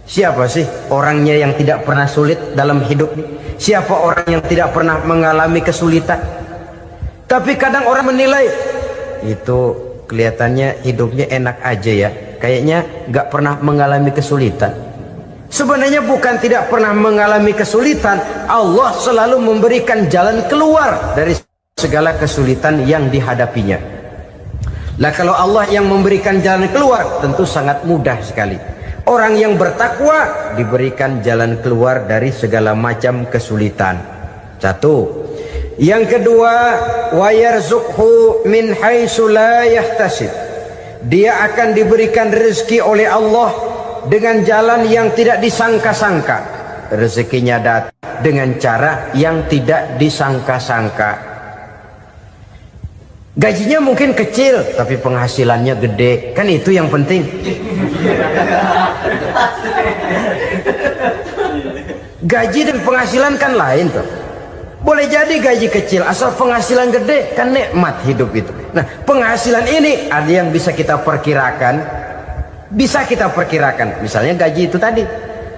Siapa sih orangnya yang tidak pernah sulit dalam hidup? Siapa orang yang tidak pernah mengalami kesulitan? Tapi kadang orang menilai, itu kelihatannya hidupnya enak aja ya, kayaknya nggak pernah mengalami kesulitan. Sebenarnya bukan tidak pernah mengalami kesulitan, Allah selalu memberikan jalan keluar dari segala kesulitan yang dihadapinya. Lah kalau Allah yang memberikan jalan keluar, tentu sangat mudah sekali. Orang yang bertakwa diberikan jalan keluar dari segala macam kesulitan. Satu. Yang kedua, wa yarzuqhu min haitsu la yahtasib. Dia akan diberikan rezeki oleh Allah dengan jalan yang tidak disangka-sangka. Rezekinya datang dengan cara yang tidak disangka-sangka. Gajinya mungkin kecil, tapi penghasilannya gede. Kan itu yang penting. Gaji dan penghasilan kan lain tuh. Boleh jadi gaji kecil, asal penghasilan gede, kan nikmat hidup itu. Nah, penghasilan ini ada yang bisa kita perkirakan. Bisa kita perkirakan. Misalnya gaji itu tadi.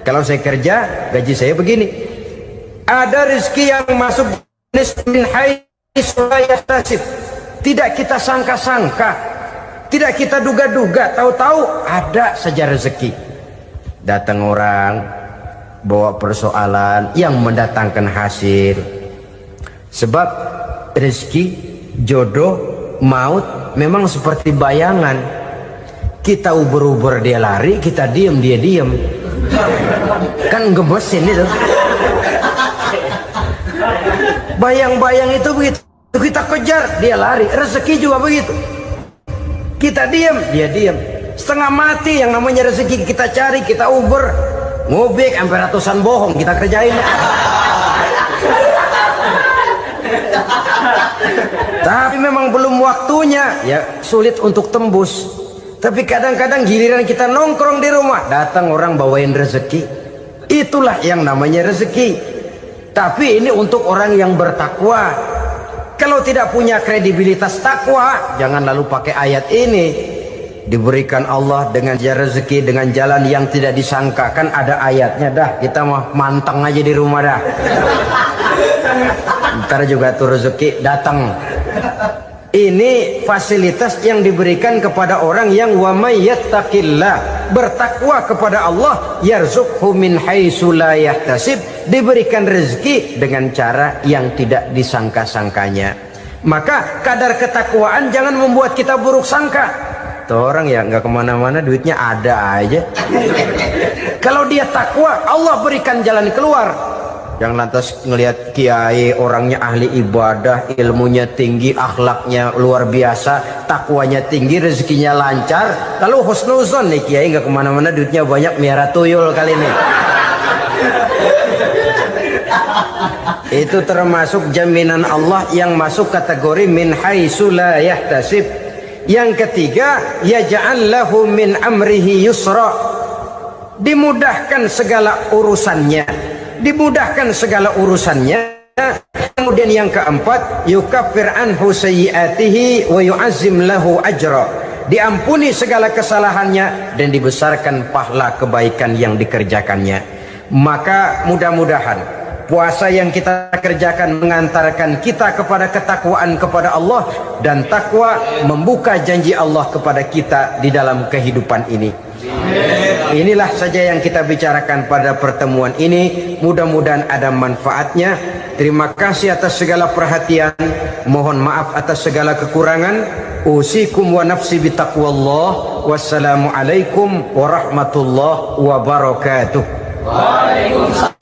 Kalau saya kerja, gaji saya begini. Ada rezeki yang masuk min haitsu la yahtasib. Tidak kita sangka-sangka. Tidak kita duga-duga. Tahu-tahu ada saja rezeki. Datang orang, bawa persoalan yang mendatangkan hasil. Sebab rezeki, jodoh, maut memang seperti bayangan. Kita uber-uber dia lari, kita diem dia diem. Kan gemesin itu. Bayang-bayang itu begitu. Kita kejar, dia lari. Rezeki juga begitu. Kita diem, dia diem. Setengah mati yang namanya rezeki kita cari, kita uber. Ngobek sampai ratusan bohong kita kerjain. Tapi memang belum waktunya, ya sulit untuk tembus. Tapi kadang-kadang giliran kita nongkrong di rumah, datang orang bawain rezeki. Itulah yang namanya rezeki. Tapi ini untuk orang yang bertakwa. Kalau tidak punya kredibilitas takwa, jangan lalu pakai ayat ini. Diberikan Allah dengan rezeki dengan jalan yang tidak disangka. Kan ada ayatnya dah, kita mah manteng aja di rumah dah. Ntar juga tuh rezeki datang. Ini fasilitas yang diberikan kepada orang yang wa may yattaqillah, bertakwa kepada Allah, yarzuqhu min haitsu la yahtasib, diberikan rezeki dengan cara yang tidak disangka-sangkanya. Maka kadar ketakwaan jangan membuat kita buruk sangka. Tuh orang ya nggak kemana-mana, duitnya ada aja. Kalau dia takwa, Allah berikan jalan keluar. Yang lantas ngelihat kiai orangnya ahli ibadah, ilmunya tinggi, akhlaknya luar biasa, takwanya tinggi, rezekinya lancar, lalu husnuzon nih kiai nggak kemana-mana, duitnya banyak, miara tuyul kali ini. Itu termasuk jaminan Allah yang masuk kategori min haitsu la yahtasib. Yang ketiga, yaj'al lahu min amrihi yusra. dimudahkan segala urusannya, dimudahkan segala urusannya. Kemudian yang keempat, yukaffir anhu sayyiatihi wa yu'azzim lahu ajra, diampuni segala kesalahannya dan dibesarkan pahala kebaikan yang dikerjakannya. Maka mudah-mudahan puasa yang kita kerjakan mengantarkan kita kepada ketakwaan kepada Allah, dan takwa membuka janji Allah kepada kita di dalam kehidupan ini. Inilah saja yang kita bicarakan pada pertemuan ini. Mudah-mudahan ada manfaatnya. Terima kasih atas segala perhatian. Mohon maaf atas segala kekurangan. Usikum wa nafsi bitaqwallah. Wassalamualaikum warahmatullahi wabarakatuh. Waalaikumsalam.